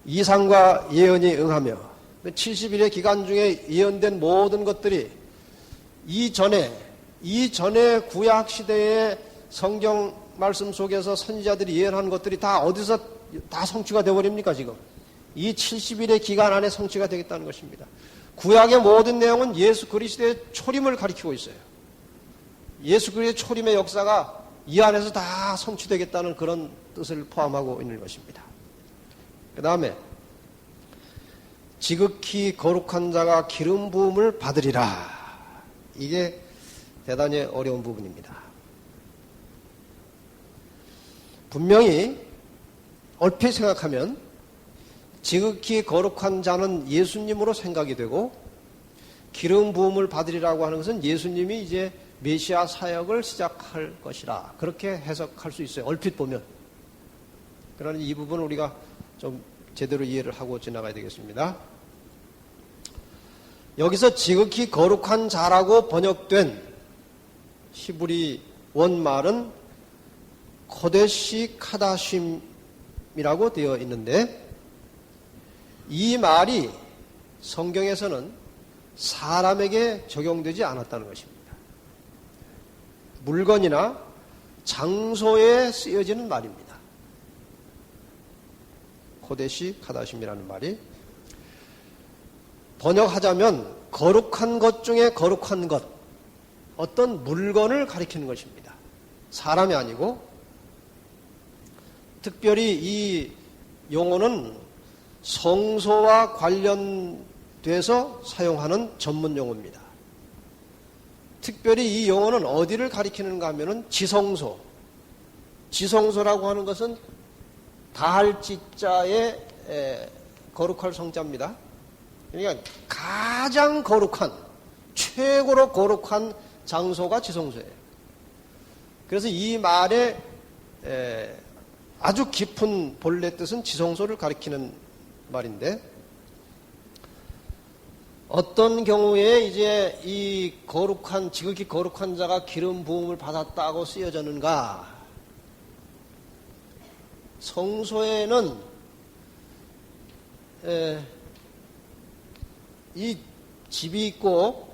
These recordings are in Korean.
이상과 예언이 응하며 70일의 기간 중에 예언된 모든 것들이 이전에 구약 시대의 성경 말씀 속에서 선지자들이 예언한 것들이 다 어디서 다 성취가 되어버립니까 지금? 이 70일의 기간 안에 성취가 되겠다는 것입니다. 구약의 모든 내용은 예수 그리스도의 초림을 가리키고 있어요. 예수 그리스도의 초림의 역사가 이 안에서 다 성취되겠다는 그런 뜻을 포함하고 있는 것입니다. 그 다음에 지극히 거룩한 자가 기름 부음을 받으리라. 이게 대단히 어려운 부분입니다. 분명히 얼핏 생각하면 지극히 거룩한 자는 예수님으로 생각이 되고 기름 부음을 받으리라고 하는 것은 예수님이 이제 메시아 사역을 시작할 것이라 그렇게 해석할 수 있어요. 얼핏 보면. 그러나 이 부분을 우리가 좀 제대로 이해를 하고 지나가야 되겠습니다. 여기서 지극히 거룩한 자라고 번역된 히브리 원말은 코데시 카다심이라고 되어 있는데 이 말이 성경에서는 사람에게 적용되지 않았다는 것입니다. 물건이나 장소에 쓰여지는 말입니다. 코데시 카다심이라는 말이 번역하자면 거룩한 것 중에 거룩한 것, 어떤 물건을 가리키는 것입니다. 사람이 아니고 특별히 이 용어는 성소와 관련돼서 사용하는 전문 용어입니다. 특별히 이 용어는 어디를 가리키는가 하면은 지성소. 지성소라고 하는 것은 다할 지자의 거룩할 성자입니다. 그러니까 가장 거룩한, 최고로 거룩한 장소가 지성소예요. 그래서 이 말의 아주 깊은 본래 뜻은 지성소를 가리키는 말인데, 어떤 경우에 이제 이 거룩한, 지극히 거룩한 자가 기름 부음을 받았다고 쓰여졌는가? 성소에는 이 집이 있고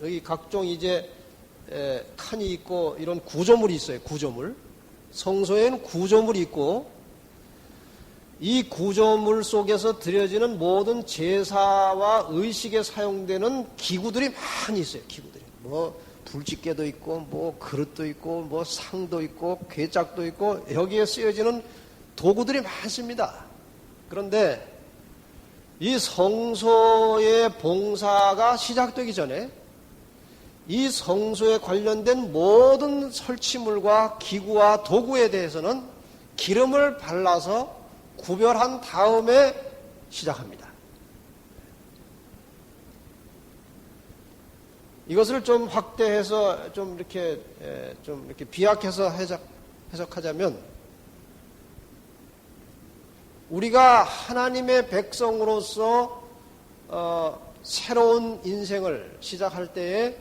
여기 각종 이제 칸이 있고 이런 구조물이 있어요. 구조물. 성소에는 구조물이 있고 이 구조물 속에서 드려지는 모든 제사와 의식에 사용되는 기구들이 많이 있어요. 기구들이. 뭐 불집게도 있고 뭐 그릇도 있고 뭐 상도 있고 괴짝도 있고 여기에 쓰여지는 도구들이 많습니다. 그런데 이 성소의 봉사가 시작되기 전에 이 성소에 관련된 모든 설치물과 기구와 도구에 대해서는 기름을 발라서 구별한 다음에 시작합니다. 이것을 좀 확대해서 좀 이렇게 비약해서 해석하자면 우리가 하나님의 백성으로서 새로운 인생을 시작할 때에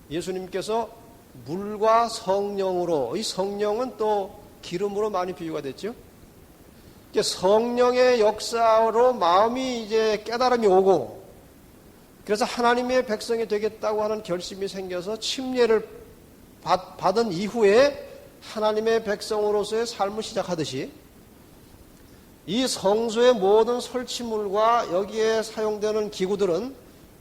예수님께서 물과 성령으로, 이 성령은 또 기름으로 많이 비유가 됐죠. 성령의 역사로 마음이 이제 깨달음이 오고, 그래서 하나님의 백성이 되겠다고 하는 결심이 생겨서 침례를 받은 이후에 하나님의 백성으로서의 삶을 시작하듯이 이 성소의 모든 설치물과 여기에 사용되는 기구들은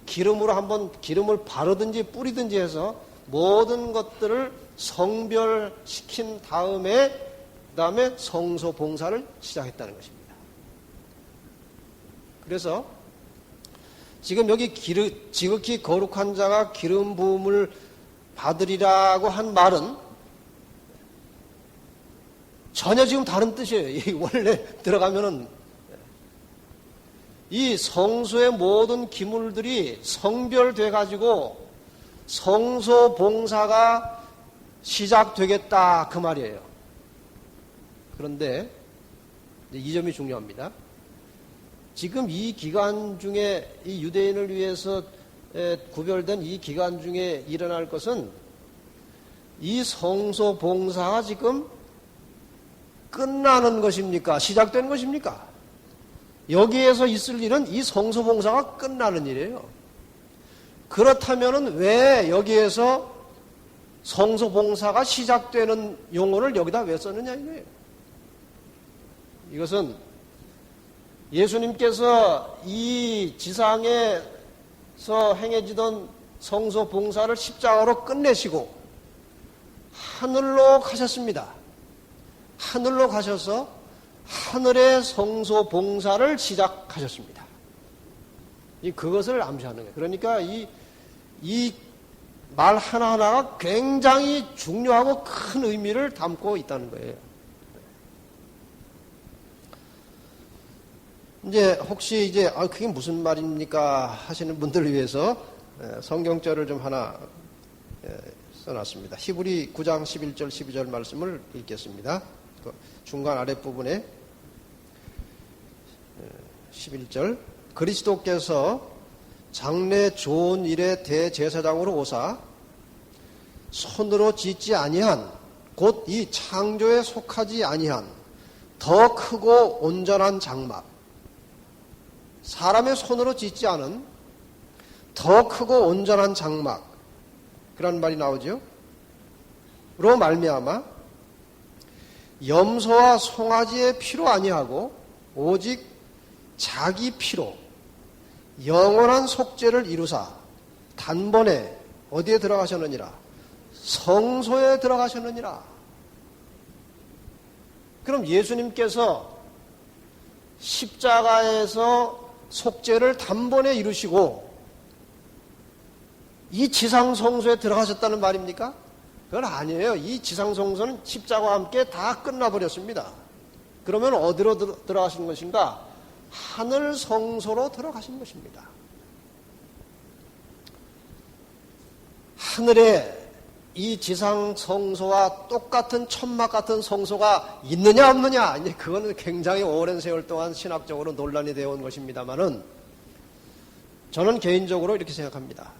기름으로 한번 기름을 바르든지 뿌리든지 해서 모든 것들을 성별시킨 다음에 그다음에 성소 봉사를 시작했다는 것입니다. 그래서 지금 여기 지극히 거룩한 자가 기름 부음을 받으리라고 한 말은 전혀 지금 다른 뜻이에요. 원래 들어가면은 이 성소의 모든 기물들이 성별돼 가지고 성소 봉사가 시작되겠다 그 말이에요. 그런데 이 점이 중요합니다. 지금 이 기간 중에 이 유대인을 위해서 구별된 이 기간 중에 일어날 것은 이 성소 봉사가 지금 끝나는 것입니까? 시작되는 것입니까? 여기에서 있을 일은 이 성소봉사가 끝나는 일이에요. 그렇다면 왜 여기에서 성소봉사가 시작되는 용어를 여기다 왜 썼느냐 이거예요. 이것은 예수님께서 이 지상에서 행해지던 성소봉사를 십자가로 끝내시고 하늘로 가셨습니다. 하늘로 가셔서 하늘의 성소봉사를 시작하셨습니다. 그것을 암시하는 거예요. 그러니까 이 말 하나하나가 굉장히 중요하고 큰 의미를 담고 있다는 거예요. 이제 혹시 이제 그게 무슨 말입니까 하시는 분들을 위해서 성경절을 좀 하나 써놨습니다. 히브리 9장 11절 12절 말씀을 읽겠습니다. 중간 아랫부분에 11절 그리스도께서 장래 좋은 일의 대제사장으로 오사 손으로 짓지 아니한 곧 이 창조에 속하지 아니한 더 크고 온전한 장막 사람의 손으로 짓지 않은 더 크고 온전한 장막 그런 말이 나오죠. 로 말미암아 염소와 송아지의 피로 아니하고 오직 자기 피로 영원한 속죄를 이루사 단번에 어디에 들어가셨느니라? 성소에 들어가셨느니라. 그럼 예수님께서 십자가에서 속죄를 단번에 이루시고 이 지상성소에 들어가셨다는 말입니까? 그건 아니에요. 이 지상성소는 십자가와 함께 다 끝나버렸습니다. 그러면 어디로 들어가신 것인가? 하늘 성소로 들어가신 것입니다. 하늘에 이 지상 성소와 똑같은 천막 같은 성소가 있느냐 없느냐 이제 그거는 굉장히 오랜 세월 동안 신학적으로 논란이 되어 온 것입니다만은 저는 개인적으로 이렇게 생각합니다.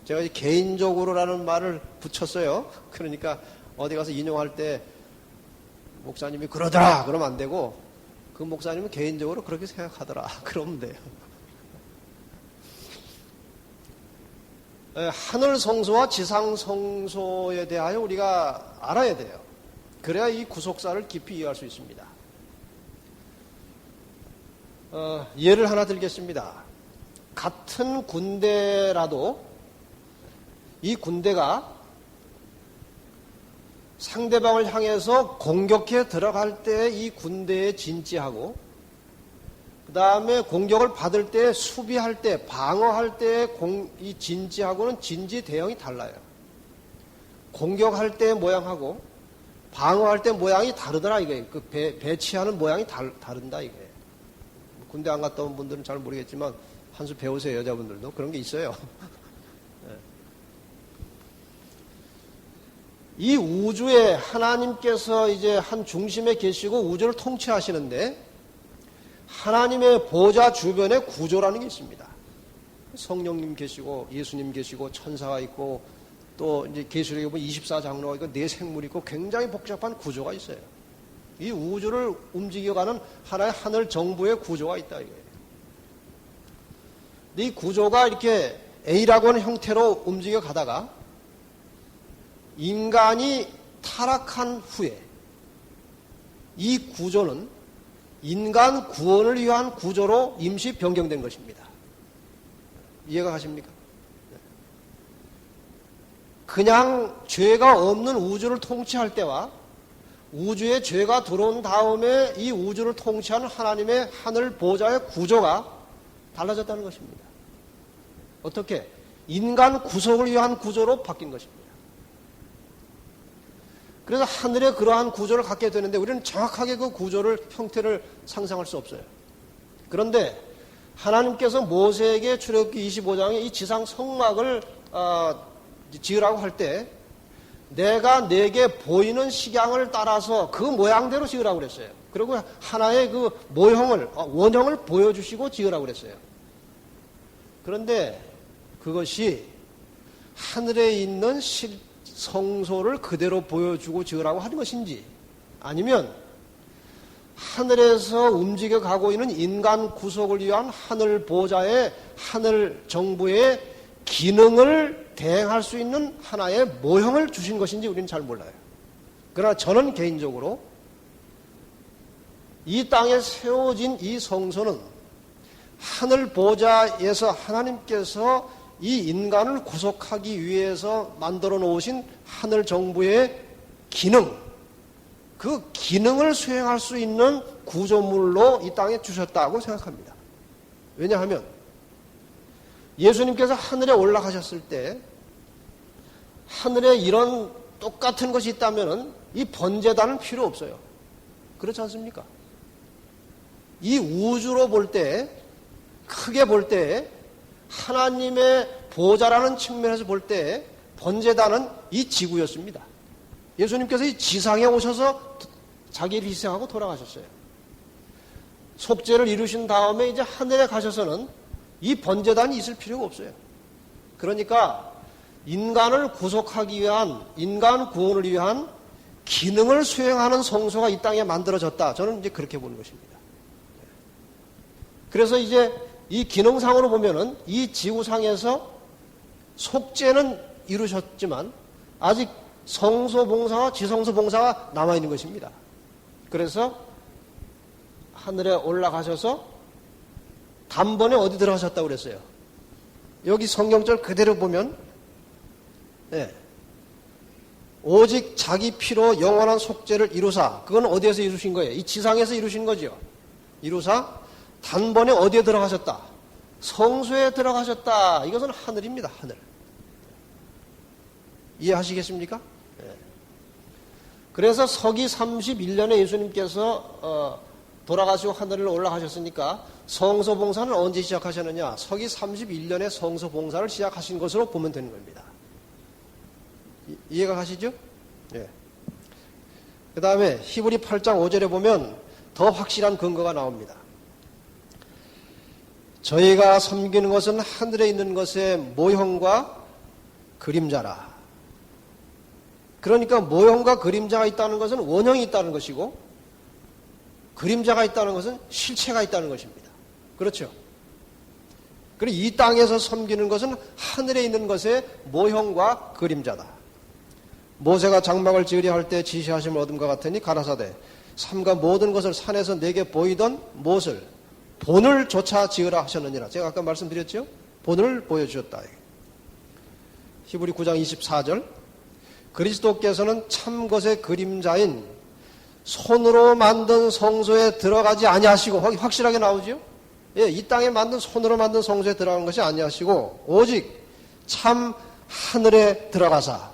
제가 개인적으로라는 말을 붙였어요. 그러니까 어디 가서 인용할 때 목사님이 그러더라 그러면 안 되고 그 목사님은 개인적으로 그렇게 생각하더라. 그러면 돼요. 하늘 성소와 지상 성소에 대하여 우리가 알아야 돼요. 그래야 이 구속사를 깊이 이해할 수 있습니다. 예를 하나 들겠습니다. 같은 군대라도 이 군대가 상대방을 향해서 공격해 들어갈 때 이 군대에 진지하고 그 다음에 공격을 받을 때 수비할 때 방어할 때 이 진지하고는 진지 대형이 달라요. 공격할 때 모양하고 방어할 때 모양이 다르더라 이거예요. 그 배치하는 모양이 다른다 이거예요. 군대 안 갔다 온 분들은 잘 모르겠지만 한 수 배우세요. 여자분들도 그런 게 있어요. 이 우주에 하나님께서 이제 한 중심에 계시고 우주를 통치하시는데 하나님의 보좌 주변에 구조라는 게 있습니다. 성령님 계시고 예수님 계시고 천사가 있고 또 이제 계시록에 보면 24장로가 있고 네 생물이 있고 굉장히 복잡한 구조가 있어요. 이 우주를 움직여가는 하나의 하늘 정부의 구조가 있다 이거예요. 근데 이 구조가 이렇게 A라고 하는 형태로 움직여 가다가 인간이 타락한 후에 이 구조는 인간 구원을 위한 구조로 임시 변경된 것입니다. 이해가 가십니까? 그냥 죄가 없는 우주를 통치할 때와 우주에 죄가 들어온 다음에 이 우주를 통치하는 하나님의 하늘 보좌의 구조가 달라졌다는 것입니다. 어떻게? 인간 구속을 위한 구조로 바뀐 것입니다. 그래서 하늘에 그러한 구조를 갖게 되는데 우리는 정확하게 그 구조를, 형태를 상상할 수 없어요. 그런데 하나님께서 모세에게 출애굽기 25장에 이 지상 성막을 지으라고 할 때 내가 내게 보이는 식양을 따라서 그 모양대로 지으라고 그랬어요. 그리고 하나의 그 모형을, 원형을 보여주시고 지으라고 그랬어요. 그런데 그것이 하늘에 있는 성소를 그대로 보여주고 지으라고 하는 것인지 아니면 하늘에서 움직여 가고 있는 인간 구속을 위한 하늘 보좌의 하늘 정부의 기능을 대행할 수 있는 하나의 모형을 주신 것인지 우리는 잘 몰라요. 그러나 저는 개인적으로 이 땅에 세워진 이 성소는 하늘 보좌에서 하나님께서 이 인간을 구속하기 위해서 만들어 놓으신 하늘 정부의 기능, 그 기능을 수행할 수 있는 구조물로 이 땅에 주셨다고 생각합니다. 왜냐하면 예수님께서 하늘에 올라가셨을 때 하늘에 이런 똑같은 것이 있다면 이 번제단은 필요 없어요. 그렇지 않습니까? 이 우주로 볼 때, 크게 볼 때, 하나님의 보좌라는 측면에서 볼 때 번제단은 이 지구였습니다. 예수님께서 이 지상에 오셔서 자기를 희생하고 돌아가셨어요. 속죄를 이루신 다음에 이제 하늘에 가셔서는 이 번제단이 있을 필요가 없어요. 그러니까 인간을 구속하기 위한, 인간 구원을 위한 기능을 수행하는 성소가 이 땅에 만들어졌다. 저는 이제 그렇게 보는 것입니다. 그래서 이제 이 기능상으로 보면은 이 지구상에서 속죄는 이루셨지만 아직 성소 봉사와 지성소 봉사가 남아있는 것입니다. 그래서 하늘에 올라가셔서 단번에 어디 들어가셨다고 그랬어요? 여기 성경절 그대로 보면 오직 자기 피로 영원한 속죄를 이루사. 그건 어디에서 이루신 거예요? 이 지상에서 이루신 거죠. 이루사 단번에 어디에 들어가셨다? 성소에 들어가셨다. 이것은 하늘입니다. 하늘. 이해하시겠습니까? 그래서 서기 31년에 예수님께서 돌아가시고 하늘을 올라가셨으니까 성소 봉사는 언제 시작하셨느냐? 서기 31년에 성소 봉사를 시작하신 것으로 보면 되는 겁니다. 이해가 가시죠? 예. 그 다음에 히브리 8장 5절에 보면 더 확실한 근거가 나옵니다. 저희가 섬기는 것은 하늘에 있는 것의 모형과 그림자라. 그러니까 모형과 그림자가 있다는 것은 원형이 있다는 것이고 그림자가 있다는 것은 실체가 있다는 것입니다. 그렇죠? 그리고 이 땅에서 섬기는 것은 하늘에 있는 것의 모형과 그림자다. 모세가 장막을 지으려 할 때 지시하심을 얻은 것 같으니 가라사대 삼가 모든 것을 산에서 내게 보이던 못을 본을 조차 지으라 하셨느니라. 제가 아까 말씀드렸죠? 본을 보여주셨다. 히브리 9장 24절 그리스도께서는 참 것의 그림자인 손으로 만든 성소에 들어가지 아니하시고 확실하게 나오죠? 예, 이 땅에 만든 손으로 만든 성소에 들어가는 것이 아니하시고 오직 참 하늘에 들어가사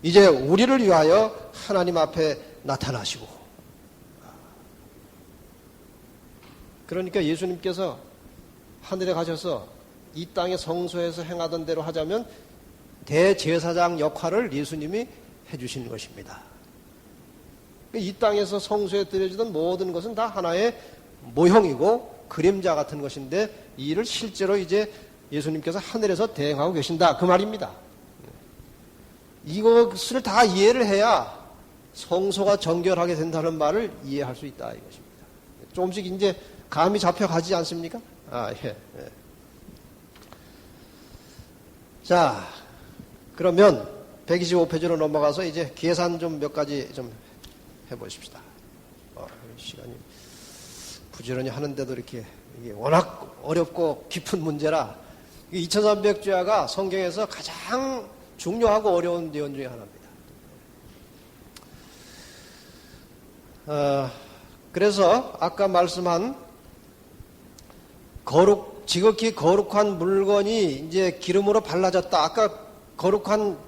이제 우리를 위하여 하나님 앞에 나타나시고 그러니까 예수님께서 하늘에 가셔서 이 땅의 성소에서 행하던 대로 하자면 대제사장 역할을 예수님이 해주시는 것입니다. 이 땅에서 성소에 드려지던 모든 것은 다 하나의 모형이고 그림자 같은 것인데 이 일을 실제로 이제 예수님께서 하늘에서 대행하고 계신다 그 말입니다. 이것을 다 이해를 해야 성소가 정결하게 된다는 말을 이해할 수 있다 이것입니다. 조금씩 이제 감이 잡혀가지 않습니까? 예. 자, 그러면 125페이지로 넘어가서 이제 계산 좀 몇 가지 좀 해보십시다. 시간이 부지런히 하는데도 이렇게 이게 워낙 어렵고 깊은 문제라 2300주야가 성경에서 가장 중요하고 어려운 내용 중에 하나입니다. 그래서 아까 말씀한 지극히 거룩한 물건이 이제 기름으로 발라졌다. 아까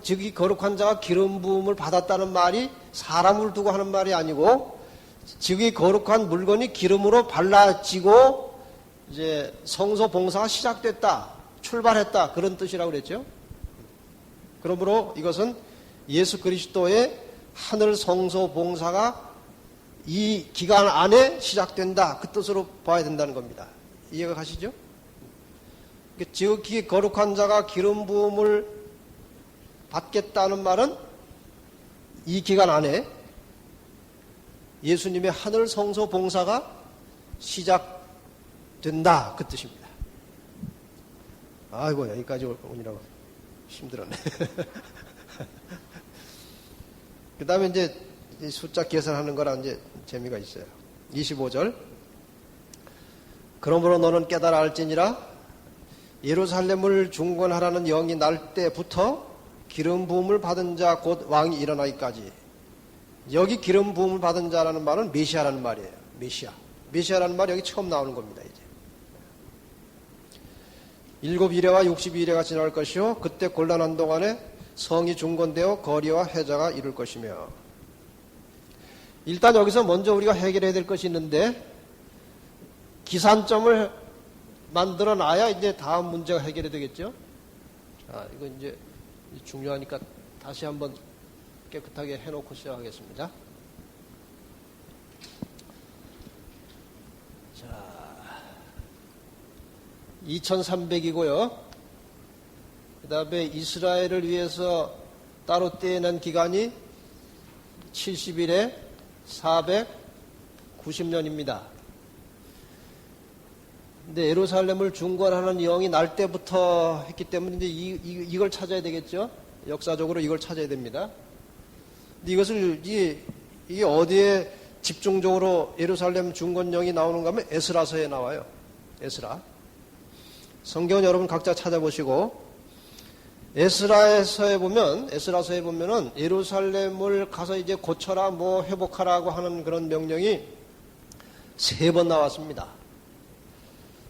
지극히 거룩한 자가 기름 부음을 받았다는 말이 사람을 두고 하는 말이 아니고 지극히 거룩한 물건이 기름으로 발라지고 이제 성소 봉사가 시작됐다. 출발했다. 그런 뜻이라고 그랬죠. 그러므로 이것은 예수 그리스도의 하늘 성소 봉사가 이 기간 안에 시작된다. 그 뜻으로 봐야 된다는 겁니다. 이해가 가시죠? 지극히 거룩한 자가 기름 부음을 받겠다는 말은 이 기간 안에 예수님의 하늘 성소 봉사가 시작된다, 그 뜻입니다. 아이고, 여기까지 오느라고 힘들었네. 그 다음에 이제 숫자 계산하는 거랑 이제 재미가 있어요. 25절. 그러므로 너는 깨달아 알지니라 예루살렘을 중건하라는 영이 날 때부터 기름 부음을 받은 자 곧 왕이 일어나기까지. 여기 기름 부음을 받은 자라는 말은 메시아라는 말이에요. 메시아라는 말이 여기 처음 나오는 겁니다. 이제 7 이래와 62이래가 지날 것이요 그때 곤란한 동안에 성이 중건되어 거리와 해자가 이룰 것이며. 일단 여기서 먼저 우리가 해결해야 될 것이 있는데 기산점을 만들어 놔야 이제 다음 문제가 해결이 되겠죠. 자, 이거 이제 중요하니까 다시 한번 깨끗하게 해놓고 시작하겠습니다. 자, 2300이고요. 그 다음에 이스라엘을 위해서 따로 떼낸 기간이 70일에 490년입니다. 근데 예루살렘을 중건하는 영이 날 때부터 했기 때문에 이제 이걸 찾아야 되겠죠? 역사적으로 이걸 찾아야 됩니다. 근데 이것을, 이게 어디에 집중적으로 예루살렘 중건령이 나오는가 하면 에스라서에 나와요. 에스라. 성경은 여러분 각자 찾아보시고, 에스라서에 보면은 예루살렘을 가서 이제 고쳐라, 뭐 회복하라고 하는 그런 명령이 3번 나왔습니다.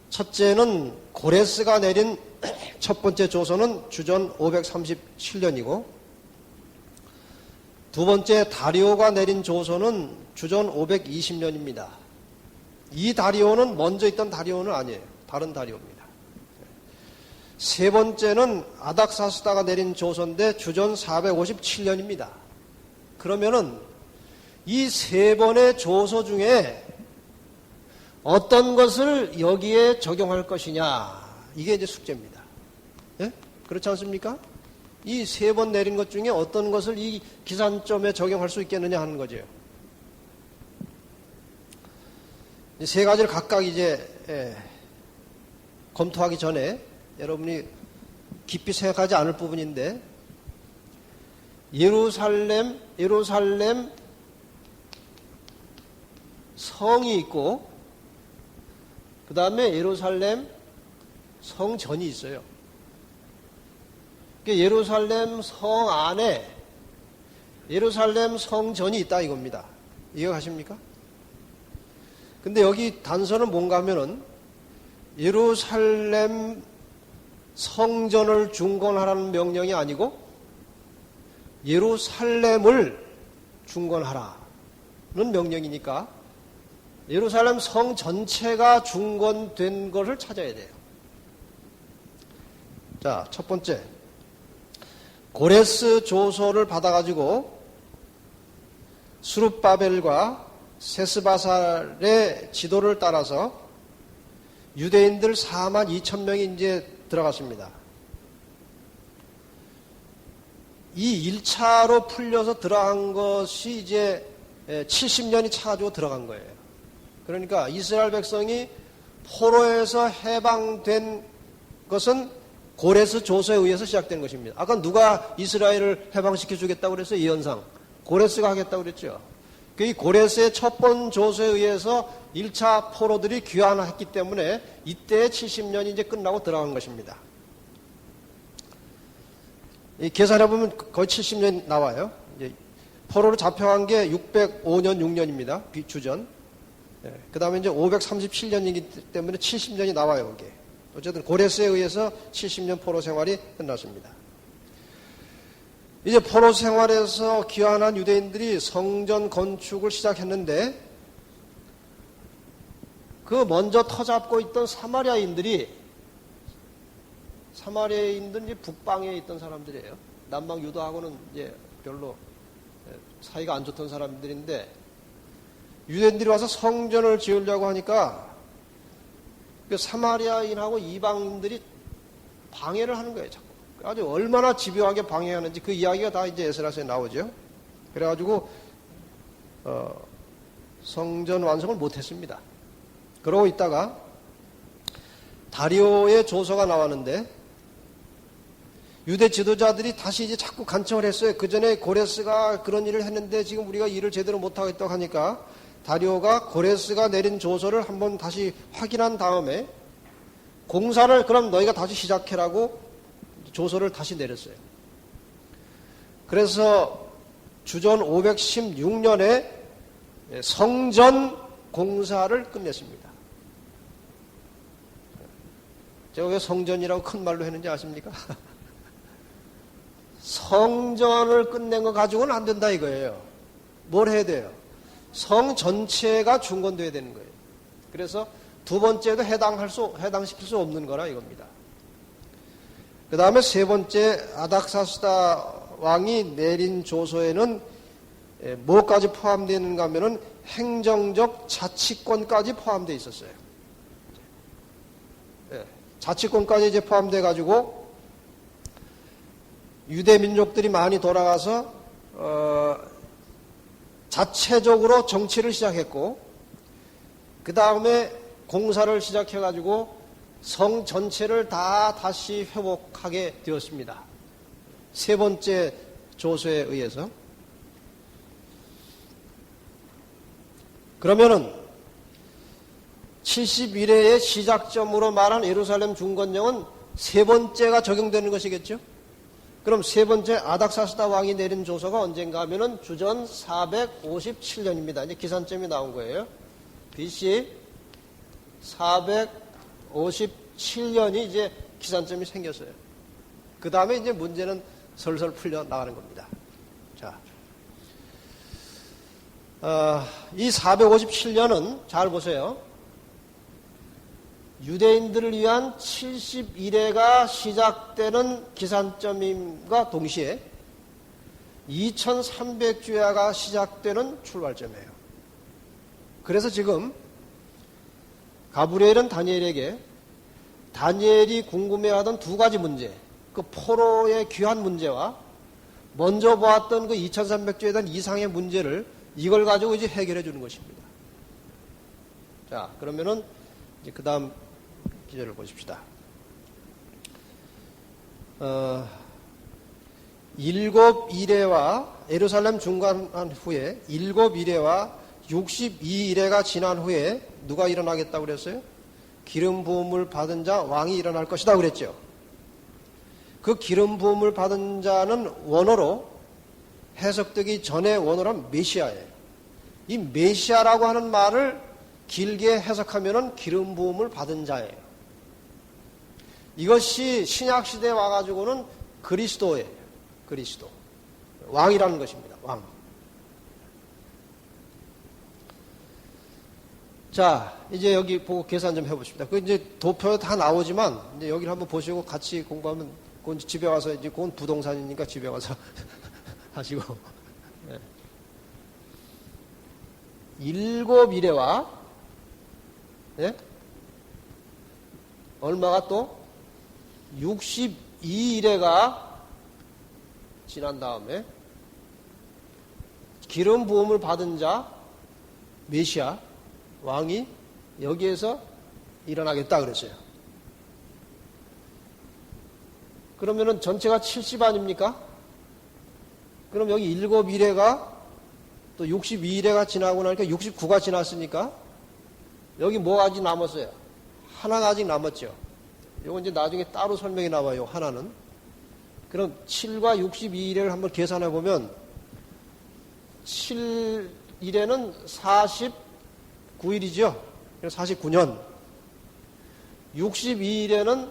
첫째는 고레스가 내린 첫 번째 조서는 주전 537년이고, 두 번째 다리오가 내린 조서는 주전 520년입니다. 이 다리오는 먼저 있던 다리오는 아니에요. 다른 다리오입니다. 세 번째는 아닥사스다가 내린 조서인데 주전 457년입니다. 그러면은 이 3번의 조서 중에 어떤 것을 여기에 적용할 것이냐, 이게 이제 숙제입니다. 예? 그렇지 않습니까? 이 3번 내린 것 중에 어떤 것을 이 기산점에 적용할 수 있겠느냐 하는 거죠. 이 3가지를 각각 이제 검토하기 전에 여러분이 깊이 생각하지 않을 부분인데, 예루살렘 성이 있고, 그 다음에 예루살렘 성전이 있어요. 예루살렘 성 안에 예루살렘 성전이 있다 이겁니다. 이해가십니까? 근데 여기 단서는 뭔가 하면은 예루살렘 성전을 중건하라는 명령이 아니고 예루살렘을 중건하라는 명령이니까 예루살렘 성 전체가 중건된 것을 찾아야 돼요. 자, 첫 번째, 고레스 조서를 받아가지고 수룹바벨과 세스바살의 지도를 따라서 유대인들 42,000명이 이제 들어갔습니다. 이 1차로 풀려서 들어간 것이 이제 70년이 차가지고 들어간 거예요. 그러니까 이스라엘 백성이 포로에서 해방된 것은 고레스 조서에 의해서 시작된 것입니다. 아까 누가 이스라엘을 해방시켜 주겠다고 그랬어요? 예언상. 고레스가 하겠다고 그랬죠. 이 고레스의 첫 번 조서에 의해서 1차 포로들이 귀환했기 때문에 이때 70년이 이제 끝나고 들어간 것입니다. 계산해보면 거의 70년 나와요. 이제 포로로 잡혀간 게 605년, 6년입니다. 주전. 그 다음에 이제 537년이기 때문에 70년이 나와요, 이게. 어쨌든 고레스에 의해서 70년 포로 생활이 끝났습니다. 이제 포로 생활에서 귀환한 유대인들이 성전 건축을 시작했는데, 그 먼저 터잡고 있던 사마리아인들은 이제 북방에 있던 사람들이에요. 남방 유다하고는 이제 별로 사이가 안 좋던 사람들인데, 유대인들이 와서 성전을 지으려고 하니까 그 사마리아인하고 이방인들이 방해를 하는 거예요, 자꾸. 아주 얼마나 집요하게 방해하는지 그 이야기가 다 이제 에스라서에 나오죠. 그래가지고 성전 완성을 못했습니다. 그러고 있다가 다리오의 조서가 나왔는데 유대 지도자들이 다시 이제 자꾸 간청을 했어요. 그 전에 고레스가 그런 일을 했는데 지금 우리가 일을 제대로 못하겠다고 하니까 다리오가 고레스가 내린 조서를 한번 다시 확인한 다음에 공사를 그럼 너희가 다시 시작해라고 조서를 다시 내렸어요. 그래서 주전 516년에 성전 공사를 끝냈습니다. 제가 왜 성전이라고 큰 말로 했는지 아십니까? 성전을 끝낸 거 가지고는 안 된다 이거예요. 뭘 해야 돼요? 성 전체가 중건돼야 되는 거예요. 그래서 두 번째도 해당시킬 수 없는 거라 이겁니다. 그 다음에 세 번째 아닥사스다 왕이 내린 조서에는 뭐까지 포함되는가 하면은 행정적 자치권까지 포함되어 있었어요. 자치권까지 이제 포함돼 가지고 유대 민족들이 많이 돌아가서 자체적으로 정치를 시작했고 그 다음에 공사를 시작해 가지고 성 전체를 다 다시 회복하게 되었습니다. 세 번째 조서에 의해서. 그러면은 71회의 시작점으로 말한 예루살렘 중건령은 세 번째가 적용되는 것이겠죠? 그럼 세 번째 아닥사스다 왕이 내린 조서가 언젠가 하면은 주전 457년입니다. 이제 기산점이 나온 거예요. BC 457년이 이제 기산점이 생겼어요. 그 다음에 이제 문제는 설설 풀려 나가는 겁니다. 자, 이 457년은 잘 보세요. 유대인들을 위한 71회가 시작되는 기산점임과 동시에 2300주야가 시작되는 출발점이에요. 그래서 지금 가브리엘은 다니엘에게 다니엘이 궁금해하던 두 가지 문제, 그 포로의 귀한 문제와 먼저 보았던 그 2300주에 대한 이상의 문제를 이걸 가지고 이제 해결해 주는 것입니다. 자, 그러면은 이제 그 다음 기절을 보십시다. 일곱 이레와 예루살렘 중간한 후에 일곱 이레와 62이레가 지난 후에 누가 일어나겠다고 그랬어요? 기름 부음을 받은 자 왕이 일어날 것이다 그랬죠. 그 기름 부음을 받은 자는 원어로 해석되기 전에 원어란 메시아예요. 이 메시아라고 하는 말을 길게 해석하면은 기름 부음을 받은 자예요. 이것이 신약 시대에 와가지고는 그리스도예요. 그리스도. 왕이라는 것입니다. 왕. 자, 이제 여기 보고 계산 좀 해보십니다. 그 이제 도표 다 나오지만 이제 여기를 한번 보시고 같이 공부하면 그건 집에 와서 이제 그건 부동산이니까 집에 와서 하시고. 네. 일곱 이레와 예? 얼마가 또 62이레가 지난 다음에 기름 부음을 받은 자 메시아 왕이 여기에서 일어나겠다 그랬어요. 그러면은 전체가 70 아닙니까? 그럼 여기 7이레가 또 62이레가 지나고 나니까 69가 지났으니까 여기 뭐가 아직 남았어요? 하나가 아직 남았죠. 이건 이제 나중에 따로 설명이 나와요. 하나는. 그럼 7과 62이레를 한번 계산해 보면 7일에는 49일이죠. 49년. 62일에는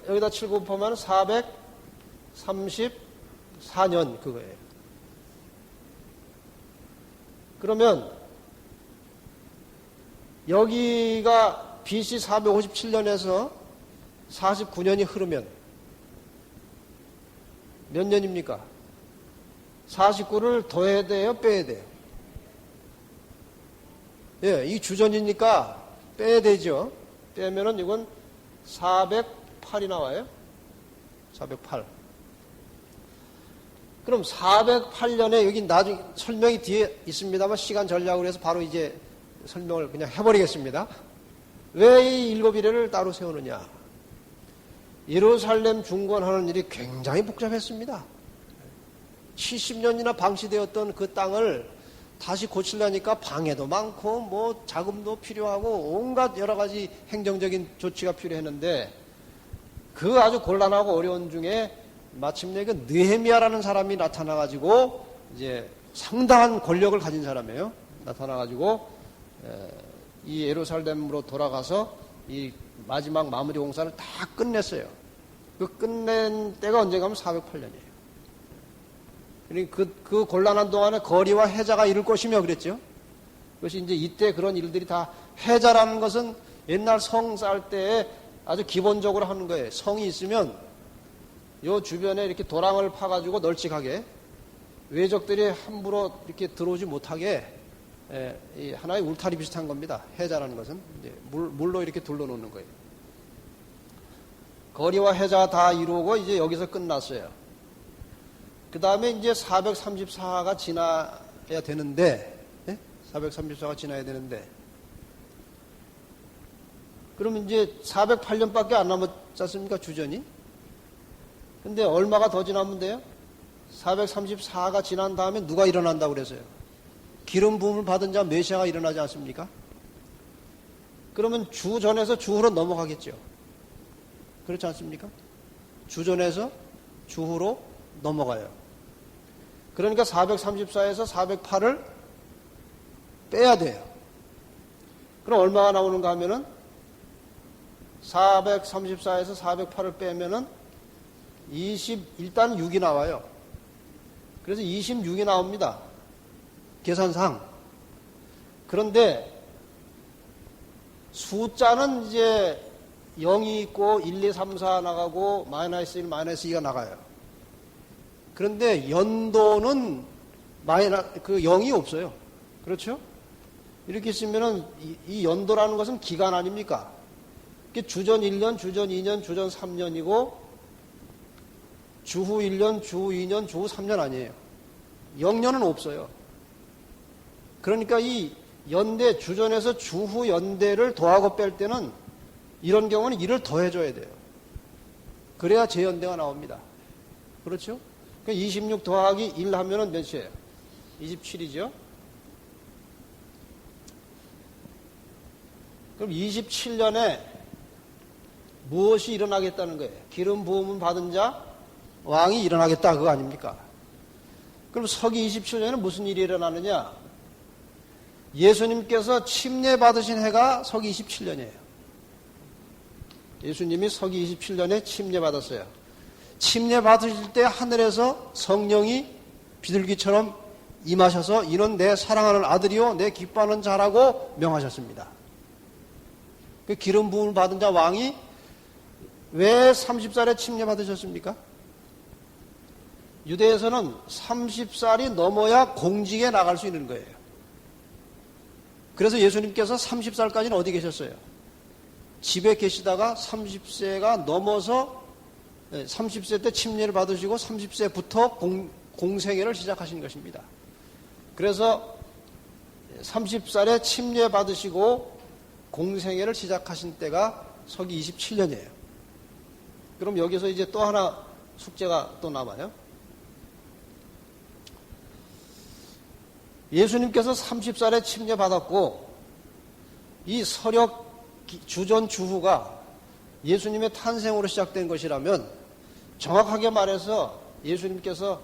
여기다 7 곱하면 434년 그거예요. 그러면 여기가 BC 457년에서 49년이 흐르면 몇 년입니까? 49를 더해야 돼요? 빼야 돼요? 예, 이 주전이니까 빼야 되죠. 빼면은 이건 408이 나와요. 408. 그럼 408년에 여기 나중에 설명이 뒤에 있습니다만 시간 전략으로 해서 바로 이제 설명을 그냥 해버리겠습니다. 왜 이 일곱 이래를 따로 세우느냐? 예루살렘 중건하는 일이 굉장히 복잡했습니다. 70년이나 방치되었던 그 땅을 다시 고치려니까 방해도 많고 뭐 자금도 필요하고 온갖 여러 가지 행정적인 조치가 필요했는데 그 아주 곤란하고 어려운 중에 마침내 그 느헤미야라는 사람이 나타나가지고 이제 상당한 권력을 가진 사람이에요. 나타나가지고 이 예루살렘으로 돌아가서 이 마지막 마무리 공사를 다 끝냈어요. 그 끝낸 때가 언제가 하면 408년이에요. 그러니까 그 곤란한 동안에 거리와 해자가 이룰 것이며 그랬죠. 그것이 이제 이때 그런 일들이 다 해자라는 것은 옛날 성 쌓을 때에 아주 기본적으로 하는 거예요. 성이 있으면 요 주변에 이렇게 도랑을 파가지고 널찍하게 외적들이 함부로 이렇게 들어오지 못하게 이 하나의 울타리 비슷한 겁니다. 해자라는 것은 이제 물로 이렇게 둘러놓는 거예요. 거리와 해자 다 이루고 이제 여기서 끝났어요. 그 다음에 이제 434가 지나야 되는데, 434가 지나야 되는데, 그러면 이제 408년밖에 안 남았지 않습니까? 주전이? 근데 얼마가 더 지나면 돼요? 434가 지난 다음에 누가 일어난다고 그랬어요? 기름 부음을 받은 자 메시아가 일어나지 않습니까? 그러면 주전에서 주후로 넘어가겠죠. 그렇지 않습니까? 주전에서 주후로 넘어가요. 그러니까 434에서 408을 빼야 돼요. 그럼 얼마가 나오는가 하면은 434에서 408을 빼면은 일단 6이 나와요. 그래서 26이 나옵니다. 계산상. 그런데 숫자는 이제 0이 있고 1, 2, 3, 4 나가고 마이너스 1, 마이너스 2가 나가요. 그런데 연도는 그 0이 없어요. 그렇죠? 이렇게 있으면은 이 연도라는 것은 기간 아닙니까? 주전 1년, 주전 2년, 주전 3년이고 주후 1년, 주후 2년, 주후 3년 아니에요. 0년은 없어요. 그러니까 이 연대, 주전에서 주후 연대를 더하고 뺄 때는 이런 경우는 1을 더해줘야 돼요. 그래야 재연대가 나옵니다. 그렇죠? 그러니까 26 더하기 1 하면은 몇이에요? 27이죠? 그럼 27년에 무엇이 일어나겠다는 거예요? 기름 부음을 받은 자, 왕이 일어나겠다. 그거 아닙니까? 그럼 서기 27년에 무슨 일이 일어나느냐? 예수님께서 침례 받으신 해가 서기 27년이에요. 예수님이 서기 27년에 침례 받았어요. 침례 받으실 때 하늘에서 성령이 비둘기처럼 임하셔서 이는 내 사랑하는 아들이요 내 기뻐하는 자라고 명하셨습니다. 그 기름 부음을 받은 자 왕이 왜 30살에 침례 받으셨습니까? 유대에서는 30살이 넘어야 공직에 나갈 수 있는 거예요. 그래서 예수님께서 30살까지는 어디 계셨어요? 집에 계시다가 30세가 넘어서 30세 때 침례를 받으시고 30세부터 공생애를 시작하신 것입니다. 그래서 30살에 침례 받으시고 공생애를 시작하신 때가 서기 27년이에요. 그럼 여기서 이제 또 하나 숙제가 또 남아요. 예수님께서 30살에 침례 받았고 이 서력 주전 주후가 예수님의 탄생으로 시작된 것이라면 정확하게 말해서 예수님께서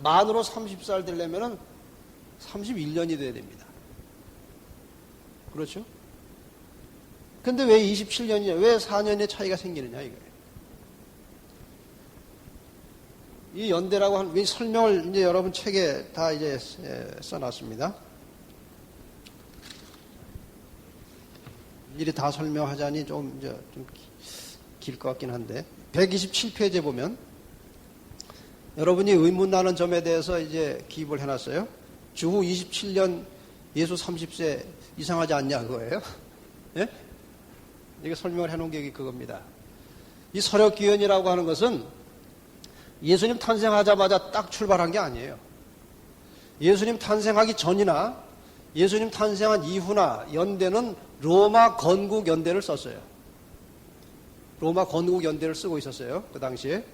만으로 30살 되려면 31년이 돼야 됩니다. 그렇죠? 근데 왜 27년이냐? 왜 4년의 차이가 생기느냐 이거예요. 이 연대라고 하는 이 설명을 이제 여러분 책에 다 이제 써놨습니다. 미리 다 설명하자니 좀 길 것 같긴 한데 127페이지에 보면 여러분이 의문 나는 점에 대해서 이제 기입을 해놨어요. 주후 27년 예수 30세 이상하지 않냐 그거예요. 예? 이게 설명을 해놓은 게 그겁니다. 이 서력기원이라고 하는 것은 예수님 탄생하자마자 딱 출발한 게 아니에요. 예수님 탄생하기 전이나 예수님 탄생한 이후나 연대는 로마 건국 연대를 썼어요. 로마 건국 연대를 쓰고 있었어요. 그 당시에.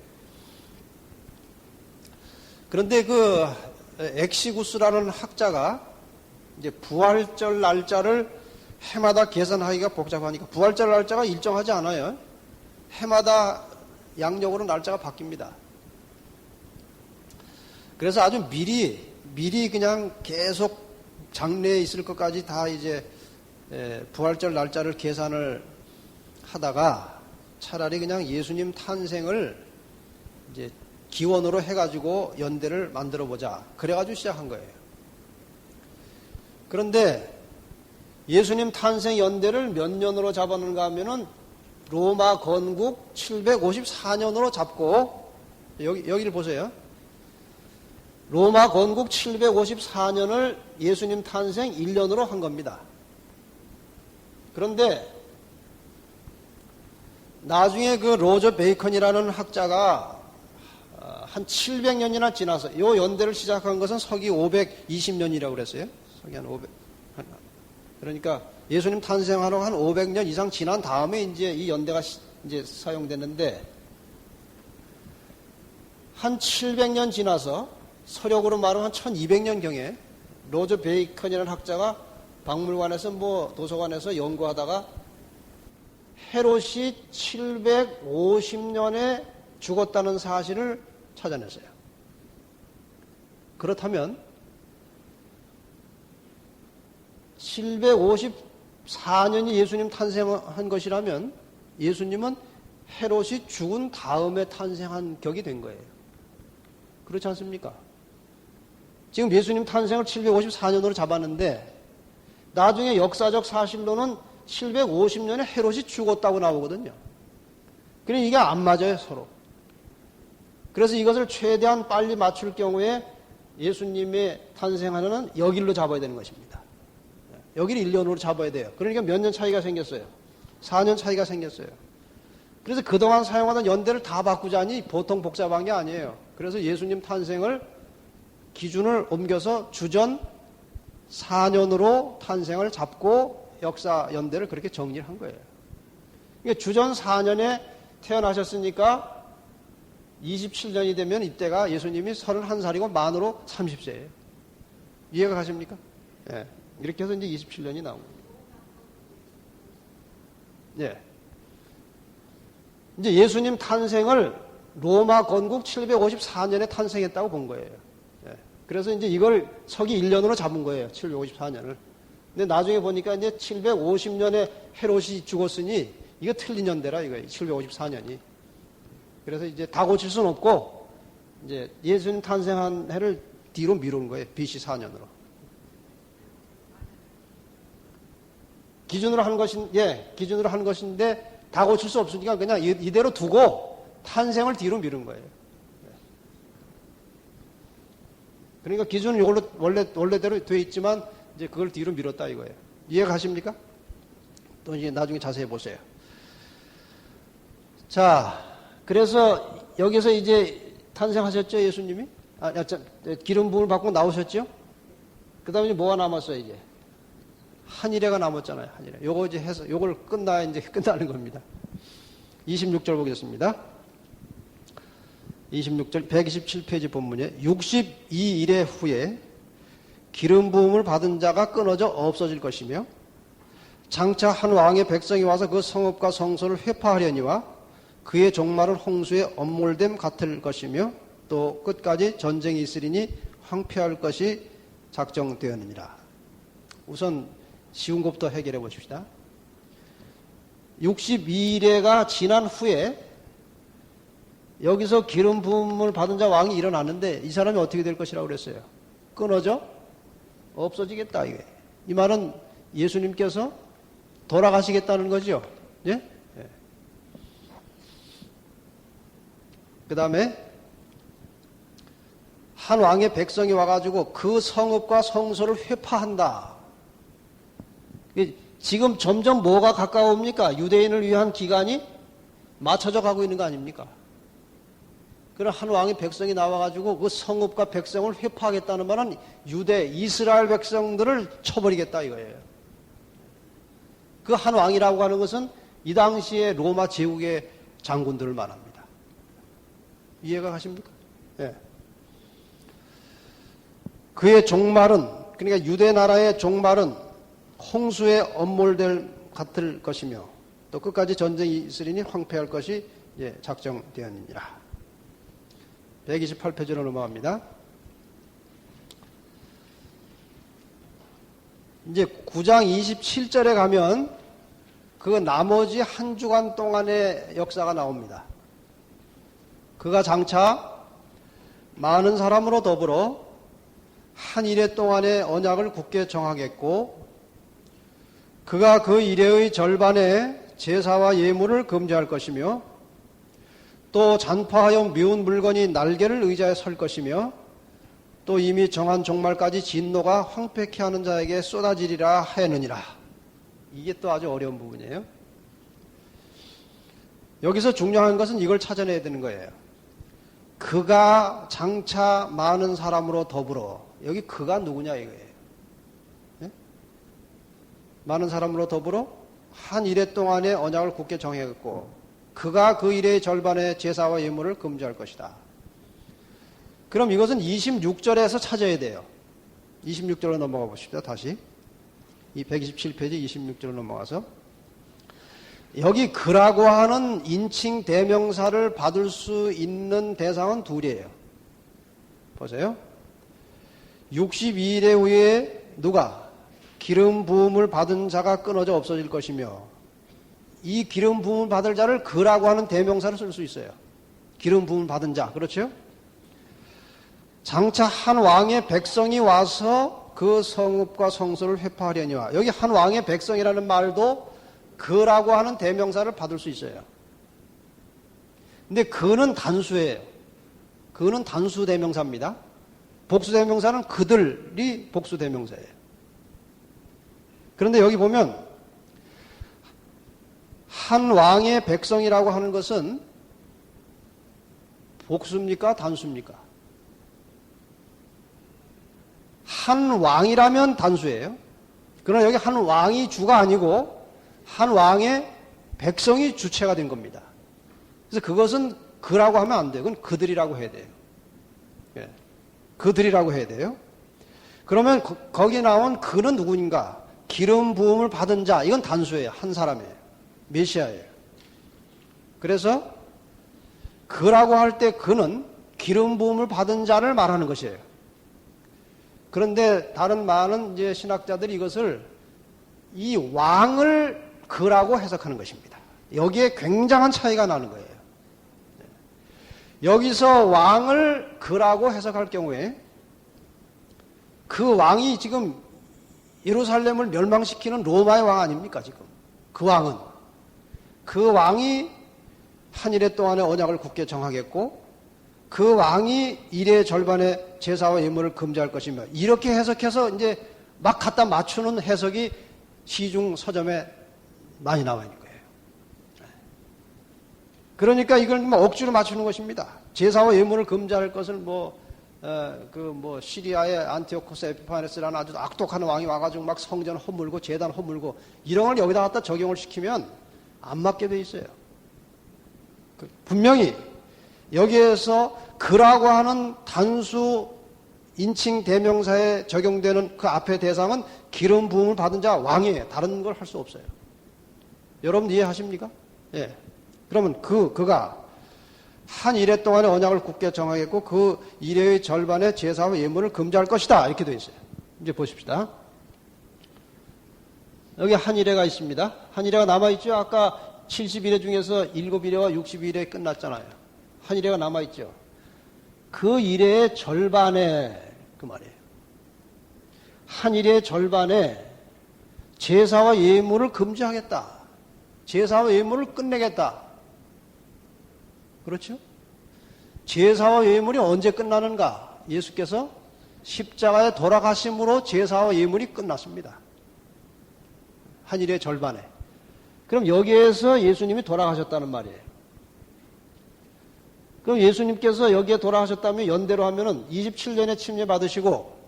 그런데 그 엑시구스라는 학자가 이제 부활절 날짜를 해마다 계산하기가 복잡하니까 부활절 날짜가 일정하지 않아요. 해마다 양력으로 날짜가 바뀝니다. 그래서 아주 미리 그냥 계속 장래에 있을 것까지 다 이제 부활절 날짜를 계산을 하다가 차라리 그냥 예수님 탄생을 이제 기원으로 해가지고 연대를 만들어 보자. 그래가지고 시작한 거예요. 그런데 예수님 탄생 연대를 몇 년으로 잡았는가 하면은 로마 건국 754년으로 잡고 여기를 보세요. 로마 건국 754년을 예수님 탄생 1년으로 한 겁니다. 그런데 나중에 그 로저 베이컨이라는 학자가 한 700년이나 지나서 이 연대를 시작한 것은 서기 520년이라고 그랬어요. 서기 한 500. 그러니까 예수님 탄생하러 한 500년 이상 지난 다음에 이제 이 연대가 이제 사용됐는데 한 700년 지나서 서력으로 말하면 한 1200년경에 로저 베이컨이라는 학자가 박물관에서 도서관에서 연구하다가 헤롯이 750년에 죽었다는 사실을 찾아냈어요. 그렇다면 754년이 예수님 탄생한 것이라면 예수님은 헤롯이 죽은 다음에 탄생한 격이 된 거예요. 그렇지 않습니까? 지금 예수님 탄생을 754년으로 잡았는데 나중에 역사적 사실로는 750년에 헤롯이 죽었다고 나오거든요. 그러니까 이게 안 맞아요, 서로. 그래서 이것을 최대한 빨리 맞출 경우에 예수님의 탄생하는 여길로 잡아야 되는 것입니다. 여기를 1년으로 잡아야 돼요. 그러니까 몇 년 차이가 생겼어요. 4년 차이가 생겼어요. 그래서 그동안 사용하던 연대를 다 바꾸자니 보통 복잡한 게 아니에요. 그래서 예수님 탄생을 기준을 옮겨서 주전 4년으로 탄생을 잡고 역사 연대를 그렇게 정리를 한 거예요. 그러니까 주전 4년에 태어나셨으니까 27년이 되면 이때가 예수님이 31살이고 만으로 30세예요. 이해가 가십니까? 예. 이렇게 해서 이제 27년이 나온 겁니다. 예. 이제 예수님 탄생을 로마 건국 754년에 탄생했다고 본 거예요. 예. 그래서 이제 이걸 서기 1년으로 잡은 거예요. 754년을. 근데 나중에 보니까 이제 750년에 헤롯이 죽었으니 이거 틀린 연대라 이거예요. 754년이. 그래서 이제 다 고칠 수는 없고 이제 예수님 탄생한 해를 뒤로 미룬 거예요. BC 4년으로. 기준으로 한 것인데 다 고칠 수 없으니까 그냥 이대로 두고 탄생을 뒤로 미룬 거예요. 그러니까 기준은 이걸로 원래대로 돼 있지만 이제 그걸 뒤로 미뤘다 이거예요. 이해가 가십니까? 또 이제 나중에 자세히 보세요. 자, 그래서 여기서 이제 탄생하셨죠, 예수님이? 기름 부음을 받고 나오셨죠? 그 다음에 이제 뭐가 남았어요, 이제? 한일회가 남았잖아요, 한일회. 요거 이제 해서, 요걸 끝나야 이제 끝나는 겁니다. 26절 보겠습니다. 26절, 127페이지 본문에 62일의 후에 기름 부음을 받은 자가 끊어져 없어질 것이며 장차 한 왕의 백성이 와서 그 성읍과 성소를 회파하려니와 그의 종말은 홍수에 엄몰됨 같을 것이며 또 끝까지 전쟁이 있으리니 황폐할 것이 작정되었느니라. 우선 쉬운 것부터 해결해 보십시다. 62일에가 지난 후에 여기서 기름 부음을 받은 자 왕이 일어났는데 이 사람이 어떻게 될 것이라고 그랬어요? 끊어져 없어지겠다. 이게. 이 말은 예수님께서 돌아가시겠다는 거죠. 예? 예. 그 다음에 한 왕의 백성이 와가지고 그 성읍과 성소를 회파한다. 지금 점점 뭐가 가까웁니까? 유대인을 위한 기간이 맞춰져 가고 있는 거 아닙니까? 그런 한 왕의 백성이 나와가지고 그 성읍과 백성을 회파하겠다는 말은 유대, 이스라엘 백성들을 쳐버리겠다 이거예요. 그 한 왕이라고 하는 것은 이 당시에 로마 제국의 장군들을 말합니다. 이해가 가십니까? 예. 그의 종말은, 그러니까 유대 나라의 종말은 홍수에 엄몰될 같을 것이며 또 끝까지 전쟁이 있으리니 황폐할 것이 작정되었느니라. 128페이지로 넘어갑니다. 이제 9장 27절에 가면 그 나머지 한 주간 동안의 역사가 나옵니다. 그가 장차 많은 사람으로 더불어 한 이래 동안의 언약을 굳게 정하겠고 그가 그 이래의 절반에 제사와 예물을 금지할 것이며 또 잔파하여 미운 물건이 날개를 의자에 설 것이며 또 이미 정한 종말까지 진노가 황폐케 하는 자에게 쏟아지리라 하였느니라. 이게 또 아주 어려운 부분이에요. 여기서 중요한 것은 이걸 찾아내야 되는 거예요. 그가 장차 많은 사람으로 더불어, 여기 그가 누구냐 이거예요. 네? 많은 사람으로 더불어 한 이래 동안의 언약을 굳게 정해겠고 그가 그 일의 절반의 제사와 예물을 금지할 것이다. 그럼 이것은 26절에서 찾아야 돼요. 26절로 넘어가 보십시오. 다시 이 127페이지 26절로 넘어가서 여기 그라고 하는 인칭 대명사를 받을 수 있는 대상은 둘이에요. 보세요. 62일의 후에 누가 기름 부음을 받은 자가 끊어져 없어질 것이며 이 기름 부음을 받을 자를 그라고 하는 대명사를 쓸 수 있어요. 기름 부음을 받은 자, 그렇죠? 장차 한 왕의 백성이 와서 그 성읍과 성소를 회파하려니와 여기 한 왕의 백성이라는 말도 그라고 하는 대명사를 받을 수 있어요. 근데 그는 단수예요. 그는 단수 대명사입니다. 복수 대명사는 그들이 복수 대명사예요. 그런데 여기 보면 한 왕의 백성이라고 하는 것은 복수입니까? 단수입니까? 한 왕이라면 단수예요. 그러나 여기 한 왕이 주가 아니고 한 왕의 백성이 주체가 된 겁니다. 그래서 그것은 그라고 하면 안 돼요. 그건 그들이라고 해야 돼요. 예. 그들이라고 해야 돼요. 그러면 거기에 나온 그는 누구인가? 기름 부음을 받은 자, 이건 단수예요. 한 사람이에요. 메시아예요. 그래서 그라고 할 때 그는 기름 부음을 받은 자를 말하는 것이에요. 그런데 다른 많은 이제 신학자들이 이것을 이 왕을 그라고 해석하는 것입니다. 여기에 굉장한 차이가 나는 거예요. 여기서 왕을 그라고 해석할 경우에 그 왕이 지금 예루살렘을 멸망시키는 로마의 왕 아닙니까 지금? 그 왕은 그 왕이 한 이래 동안의 언약을 굳게 정하겠고 그 왕이 일의 절반의 제사와 예물을 금지할 것이며 이렇게 해석해서 이제 막 갖다 맞추는 해석이 시중 서점에 많이 나와 있는 거예요. 그러니까 이걸 뭐 억지로 맞추는 것입니다. 제사와 예물을 금지할 것을 시리아의 안티오코스 에피파네스라는 아주 악독한 왕이 와가지고 막 성전 허물고 제단 허물고 이런 걸 여기다 갖다 적용을 시키면 안 맞게 돼 있어요. 분명히 여기에서 그라고 하는 단수 인칭 대명사에 적용되는 그 앞의 대상은 기름 부음을 받은 자 왕이에요. 다른 걸 할 수 없어요. 여러분 이해하십니까? 예. 그러면 그가 한 이래 동안의 언약을 굳게 정하겠고 그 이래의 절반의 제사와 예물을 금지할 것이다. 이렇게 되어 있어요. 이제 보십시다. 여기 한 이래가 있습니다. 한 이래가 남아있죠. 아까 70일의 중에서 7일에와 60일에 끝났잖아요. 한 이래가 남아있죠. 그 이래의 절반에 그 말이에요. 한 이래의 절반에 제사와 예물을 금지하겠다. 제사와 예물을 끝내겠다. 그렇죠? 제사와 예물이 언제 끝나는가? 예수께서 십자가에 돌아가심으로 제사와 예물이 끝났습니다. 한 일의 절반에. 그럼 여기에서 예수님이 돌아가셨다는 말이에요. 그럼 예수님께서 여기에 돌아가셨다면 연대로 하면은 27년에 침례 받으시고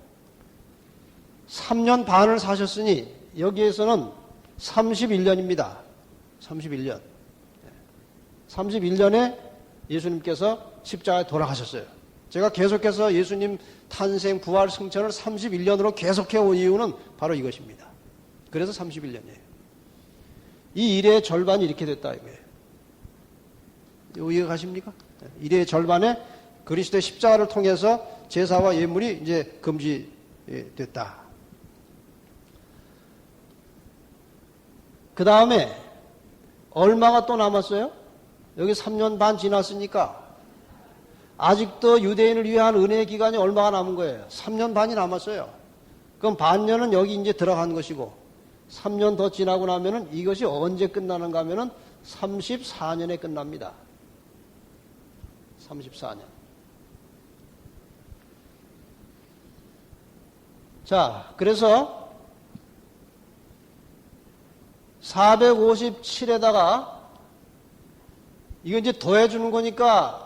3년 반을 사셨으니 여기에서는 31년입니다. 31년. 31년에 예수님께서 십자가에 돌아가셨어요. 제가 계속해서 예수님 탄생, 부활, 승천을 31년으로 계속해 온 이유는 바로 이것입니다. 그래서 31년이에요. 이 일의 절반이 이렇게 됐다 이거예요. 이해 가십니까? 일의 절반에 그리스도의 십자가를 통해서 제사와 예물이 이제 금지됐다. 그 다음에 얼마가 또 남았어요? 여기 3년 반 지났으니까 아직도 유대인을 위한 은혜의 기간이 얼마가 남은 거예요? 3년 반이 남았어요. 그럼 반년은 여기 이제 들어간 것이고 3년 더 지나고 나면은 이것이 언제 끝나는가 하면은 34년에 끝납니다. 34년. 자, 그래서 457에다가 이거 이제 더해주는 거니까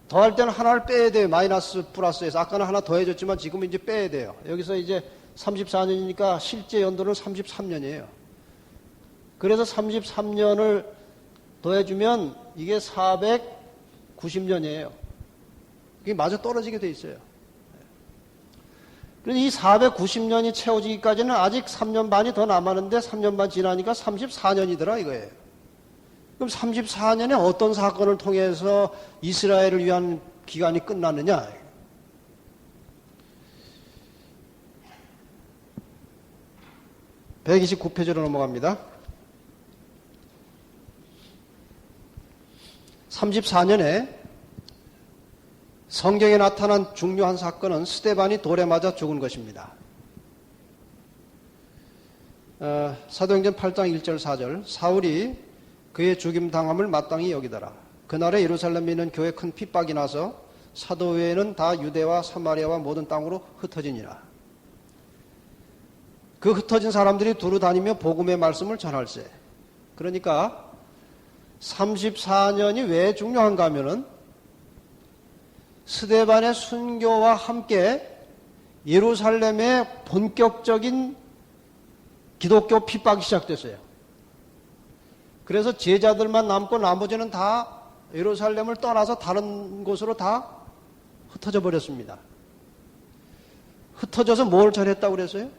더할 때는 하나를 빼야 돼요. 마이너스 플러스에서. 아까는 하나 더해줬지만 지금은 이제 빼야 돼요. 여기서 이제 34년이니까 실제 연도는 33년이에요. 그래서 33년을 더해주면 이게 490년이에요. 이게 마저 떨어지게 돼 있어요. 그래서 이 490년이 채워지기까지는 아직 3년 반이 더 남았는데 3년 반 지나니까 34년이더라 이거예요. 그럼 34년에 어떤 사건을 통해서 이스라엘을 위한 기간이 끝났느냐? 129페이지로 넘어갑니다. 34년에 성경에 나타난 중요한 사건은 스데반이 돌에 맞아 죽은 것입니다. 사도행전 8장 1절 4절 사울이 그의 죽임당함을 마땅히 여기더라. 그날에 예루살렘에 있는 교회에 큰 핍박이 나서 사도회는 다 유대와 사마리아와 모든 땅으로 흩어지니라. 그 흩어진 사람들이 두루 다니며 복음의 말씀을 전할세. 그러니까 34년이 왜 중요한가 하면은 스데반의 순교와 함께 예루살렘의 본격적인 기독교 핍박이 시작됐어요. 그래서 제자들만 남고 나머지는 다 예루살렘을 떠나서 다른 곳으로 다 흩어져 버렸습니다. 흩어져서 뭘 전했다고 그랬어요?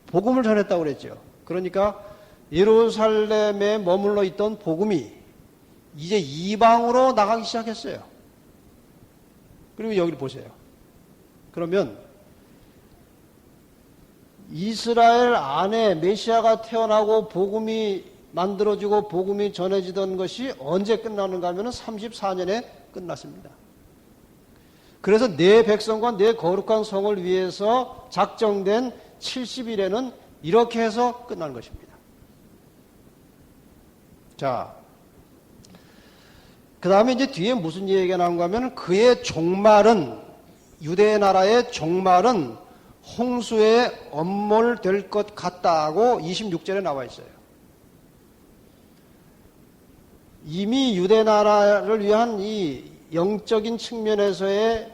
복음을 전했다고 그랬죠. 그러니까 예루살렘에 머물러 있던 복음이 이제 이방으로 나가기 시작했어요. 그리고 여기를 보세요. 그러면 이스라엘 안에 메시아가 태어나고 복음이 만들어지고 복음이 전해지던 것이 언제 끝나는가 하면 34년에 끝났습니다. 그래서 내 백성과 내 거룩한 성을 위해서 작정된 70일에는 이렇게 해서 끝난 것입니다. 자, 그 다음에 이제 뒤에 무슨 얘기가 나온가 하면 그의 종말은, 유대 나라의 종말은 홍수에 엄몰될 것 같다고 26절에 나와 있어요. 이미 유대 나라를 위한 이 영적인 측면에서의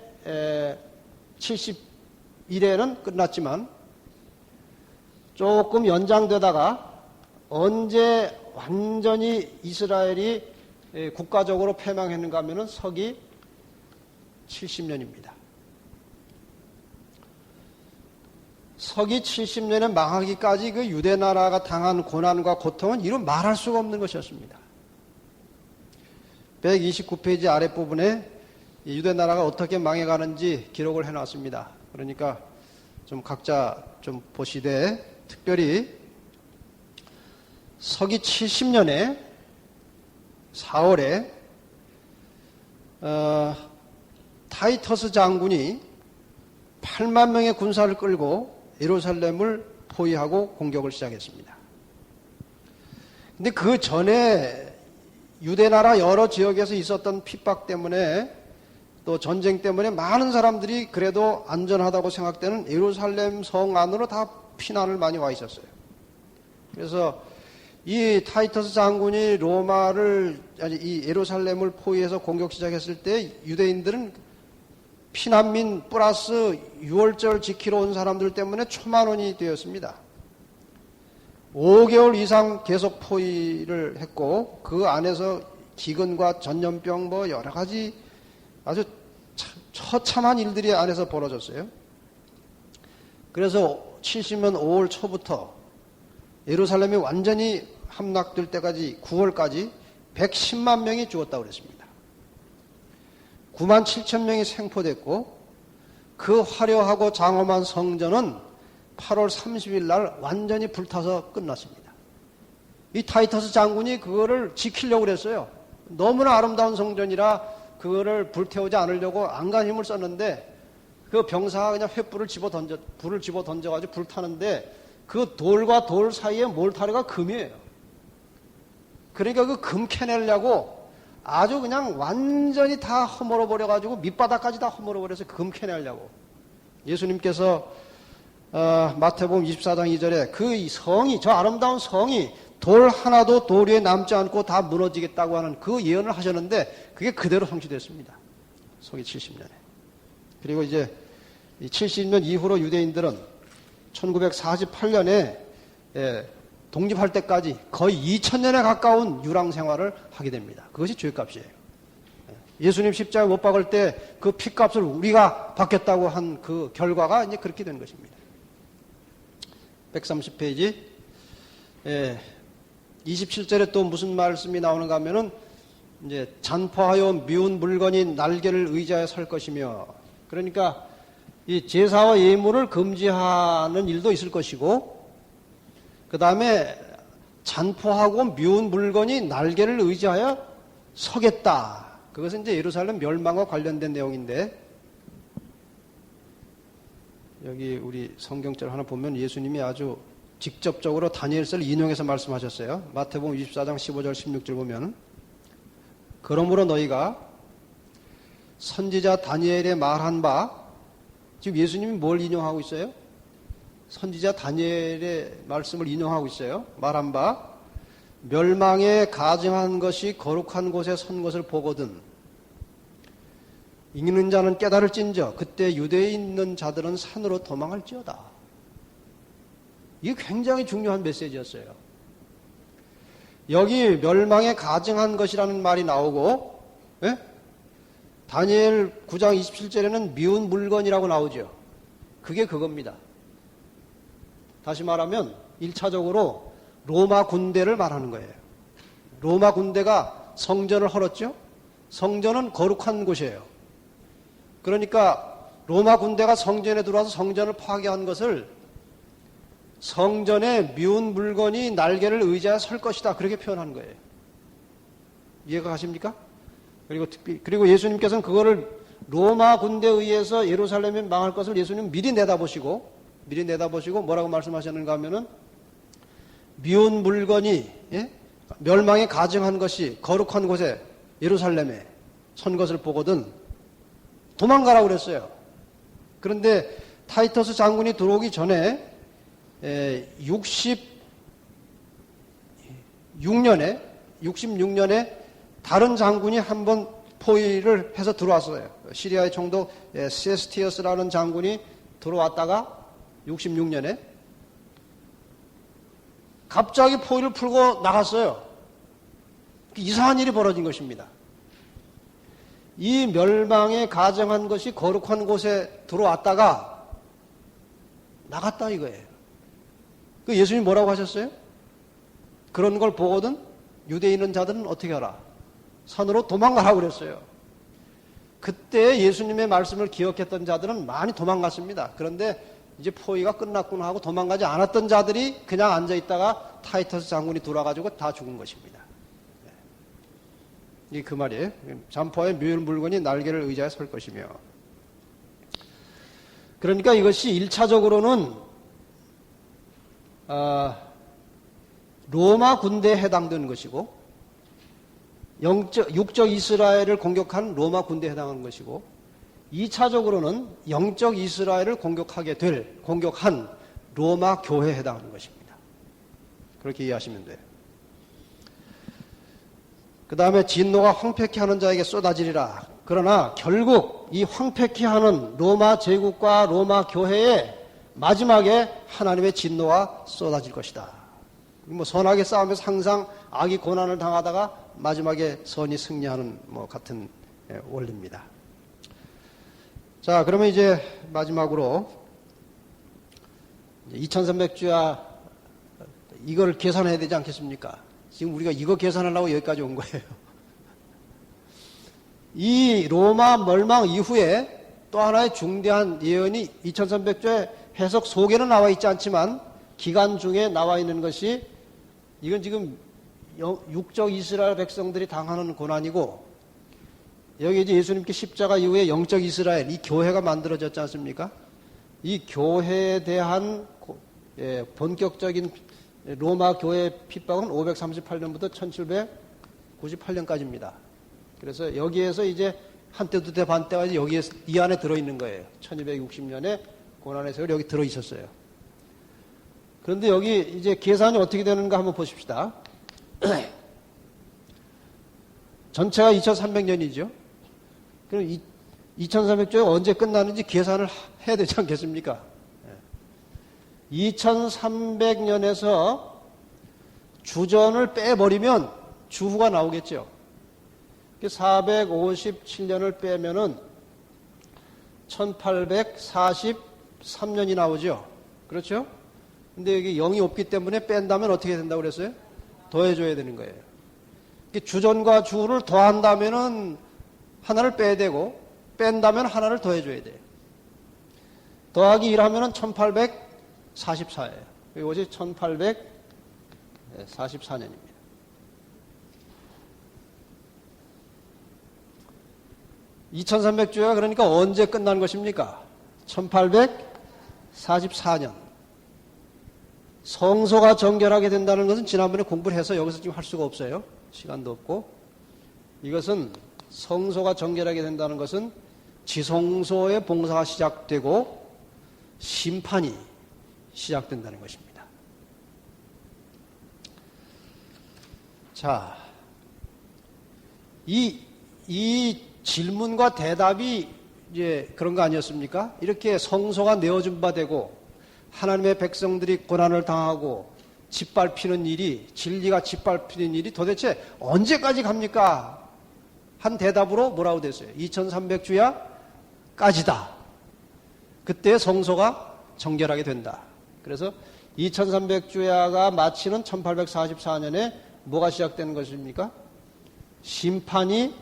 70일에는 끝났지만 조금 연장되다가 언제 완전히 이스라엘이 국가적으로 패망했는가 하면은 서기 70년입니다. 서기 70년에 망하기까지 그 유대 나라가 당한 고난과 고통은 이루 말할 수가 없는 것이었습니다. 129페이지 아랫부분에 유대 나라가 어떻게 망해가는지 기록을 해놨습니다. 그러니까 좀 각자 좀 보시되 특별히 서기 70년에 4월에 타이터스 장군이 8만 명의 군사를 끌고 예루살렘을 포위하고 공격을 시작했습니다. 근데 그 전에 유대 나라 여러 지역에서 있었던 핍박 때문에 또 전쟁 때문에 많은 사람들이 그래도 안전하다고 생각되는 예루살렘 성 안으로 다 피난을 많이 와 있었어요. 그래서 이 타이터스 장군이 이 예루살렘을 포위해서 공격 시작했을 때 유대인들은 피난민 플러스 6월절 지키러 온 사람들 때문에 초만원이 되었습니다. 5개월 이상 계속 포위를 했고 그 안에서 기근과 전염병 뭐 여러 가지 아주 처참한 일들이 안에서 벌어졌어요. 그래서 70년 5월 초부터 예루살렘이 완전히 함락될 때까지 9월까지 110만 명이 죽었다고 그랬습니다. 9만 7천 명이 생포됐고 그 화려하고 장엄한 성전은 8월 30일 날 완전히 불타서 끝났습니다. 이 타이터스 장군이 그거를 지키려고 그랬어요. 너무나 아름다운 성전이라 그거를 불태우지 않으려고 안간 힘을 썼는데 그 병사가 그냥 불을 집어 던져가지고 불타는데 그 돌과 돌 사이에 몰타리가 금이에요. 그러니까 그 금 캐내려고 아주 그냥 완전히 다 허물어 버려가지고 밑바닥까지 다 허물어 버려서 금 캐내려고. 예수님께서 마태복음 24장 2절에 그 성이, 저 아름다운 성이 돌 하나도 돌 위에 남지 않고 다 무너지겠다고 하는 그 예언을 하셨는데 그게 그대로 성취됐습니다. 서기 70년에. 그리고 이제 70년 이후로 유대인들은 1948년에 독립할 때까지 거의 2000년에 가까운 유랑 생활을 하게 됩니다. 그것이 죄값이에요. 예수님 십자가에 못 박을 때 그 피값을 우리가 받겠다고 한 그 결과가 이제 그렇게 된 것입니다. 130페이지 27절에 또 무슨 말씀이 나오는가 하면은 이제 잔포하여 미운 물건이 날개를 의지하여 설 것이며, 그러니까 이 제사와 예물을 금지하는 일도 있을 것이고, 그 다음에 잔포하고 미운 물건이 날개를 의지하여 서겠다. 그것은 이제 예루살렘 멸망과 관련된 내용인데, 여기 우리 성경절 하나 보면 예수님이 아주 직접적으로 다니엘서를 인용해서 말씀하셨어요. 마태복음 24장 15절 16절 보면, 그러므로 너희가 선지자 다니엘의 말한 바, 지금 예수님이 뭘 인용하고 있어요? 선지자 다니엘의 말씀을 인용하고 있어요. 말한 바, 멸망에 가증한 것이 거룩한 곳에 선 것을 보거든 읽는 자는 깨달을진저 그때 유대에 있는 자들은 산으로 도망할지어다. 이게 굉장히 중요한 메시지였어요. 여기 멸망에 가증한 것이라는 말이 나오고, 예? 다니엘 9장 27절에는 미운 물건이라고 나오죠. 그게 그겁니다. 다시 말하면 1차적으로 로마 군대를 말하는 거예요. 로마 군대가 성전을 헐었죠. 성전은 거룩한 곳이에요. 그러니까 로마 군대가 성전에 들어와서 성전을 파괴한 것을 성전에 미운 물건이 날개를 의지하여 설 것이다, 그렇게 표현한 거예요. 이해가 가십니까? 그리고 예수님께서는 그거를 로마 군대에 의해서 예루살렘이 망할 것을 예수님 미리 내다보시고 뭐라고 말씀하셨는가 하면은, 미운 물건이, 예? 멸망에 가증한 것이 거룩한 곳에 예루살렘에 선 것을 보거든 도망가라고 그랬어요. 그런데 타이터스 장군이 들어오기 전에 66년에 다른 장군이 한번 포위를 해서 들어왔어요. 시리아의 총독 세스티어스라는 장군이 들어왔다가 66년에 갑자기 포위를 풀고 나갔어요. 이상한 일이 벌어진 것입니다. 이 멸망에 가증한 것이 거룩한 곳에 들어왔다가 나갔다 이거예요. 그 예수님이 뭐라고 하셨어요? 그런 걸 보거든 유대에 있는 자들은 어떻게 하라? 산으로 도망가라고 그랬어요. 그때 예수님의 말씀을 기억했던 자들은 많이 도망갔습니다. 그런데 이제 포위가 끝났구나 하고 도망가지 않았던 자들이 그냥 앉아있다가 타이터스 장군이 돌아가지고 다 죽은 것입니다. 이게 그 말이에요. 잔포의 미운 물건이 날개를 의지하여 설 것이며. 그러니까 이것이 1차적으로는 로마 군대에 해당되는 것이고, 육적 이스라엘을 공격한 로마 군대에 해당하는 것이고, 2차적으로는 영적 이스라엘을 공격한 로마 교회에 해당하는 것입니다. 그렇게 이해하시면 돼요. 그 다음에 진노가 황폐케 하는 자에게 쏟아지리라. 그러나 결국 이 황폐케 하는 로마 제국과 로마 교회에 마지막에 하나님의 진노가 쏟아질 것이다. 뭐 선악의 싸움에서 항상 악이 고난을 당하다가 마지막에 선이 승리하는 같은 원리입니다. 자, 그러면 이제 마지막으로 2300주야 이걸 계산해야 되지 않겠습니까? 지금 우리가 이거 계산하려고 여기까지 온 거예요. 이 로마 멸망 이후에 또 하나의 중대한 예언이 2300주의 해석 속에는 나와 있지 않지만 기간 중에 나와 있는 것이, 이건 지금 육적 이스라엘 백성들이 당하는 고난이고, 여기 이제 예수님께 십자가 이후에 영적 이스라엘, 이 교회가 만들어졌지 않습니까? 이 교회에 대한 본격적인 로마 교회 핍박은 538년부터 1798년까지입니다. 그래서 여기에서 이제 한때 두때 반때가 이제 여기에 이 안에 들어있는 거예요. 1260년에 고난의 세월 여기 들어있었어요. 그런데 여기 이제 계산이 어떻게 되는가 한번 보십시다. 전체가 2300년이죠. 그럼 2300년이 언제 끝나는지 계산을 해야 되지 않겠습니까? 2300년에서 주전을 빼버리면 주후가 나오겠죠. 457년을 빼면은 1843년이 나오죠. 그렇죠? 근데 여기 0이 없기 때문에 뺀다면 어떻게 된다고 그랬어요? 더해줘야 되는 거예요. 주전과 주후를 더한다면은 하나를 빼야 되고, 뺀다면 하나를 더해줘야 돼요. 더하기 1하면은 1844예요. 이것이 1844년입니다. (2300주가) 그러니까 언제 끝난 것입니까? 1844년. 성소가 정결하게 된다는 것은 지난번에 공부를 해서 여기서 지금 할 수가 없어요. 시간도 없고. 이것은 성소가 정결하게 된다는 것은 지성소의 봉사가 시작되고 심판이 시작된다는 것입니다. 자, 이 질문과 대답이 이제 그런 거 아니었습니까? 이렇게 성소가 내어준 바 되고 하나님의 백성들이 고난을 당하고 짓밟히는 일이, 진리가 짓밟히는 일이 도대체 언제까지 갑니까? 한 대답으로 뭐라고 됐어요? 2300주야 까지다. 그때 성소가 정결하게 된다. 그래서 2300주야가 마치는 1844년에 뭐가 시작되는 것입니까? 심판이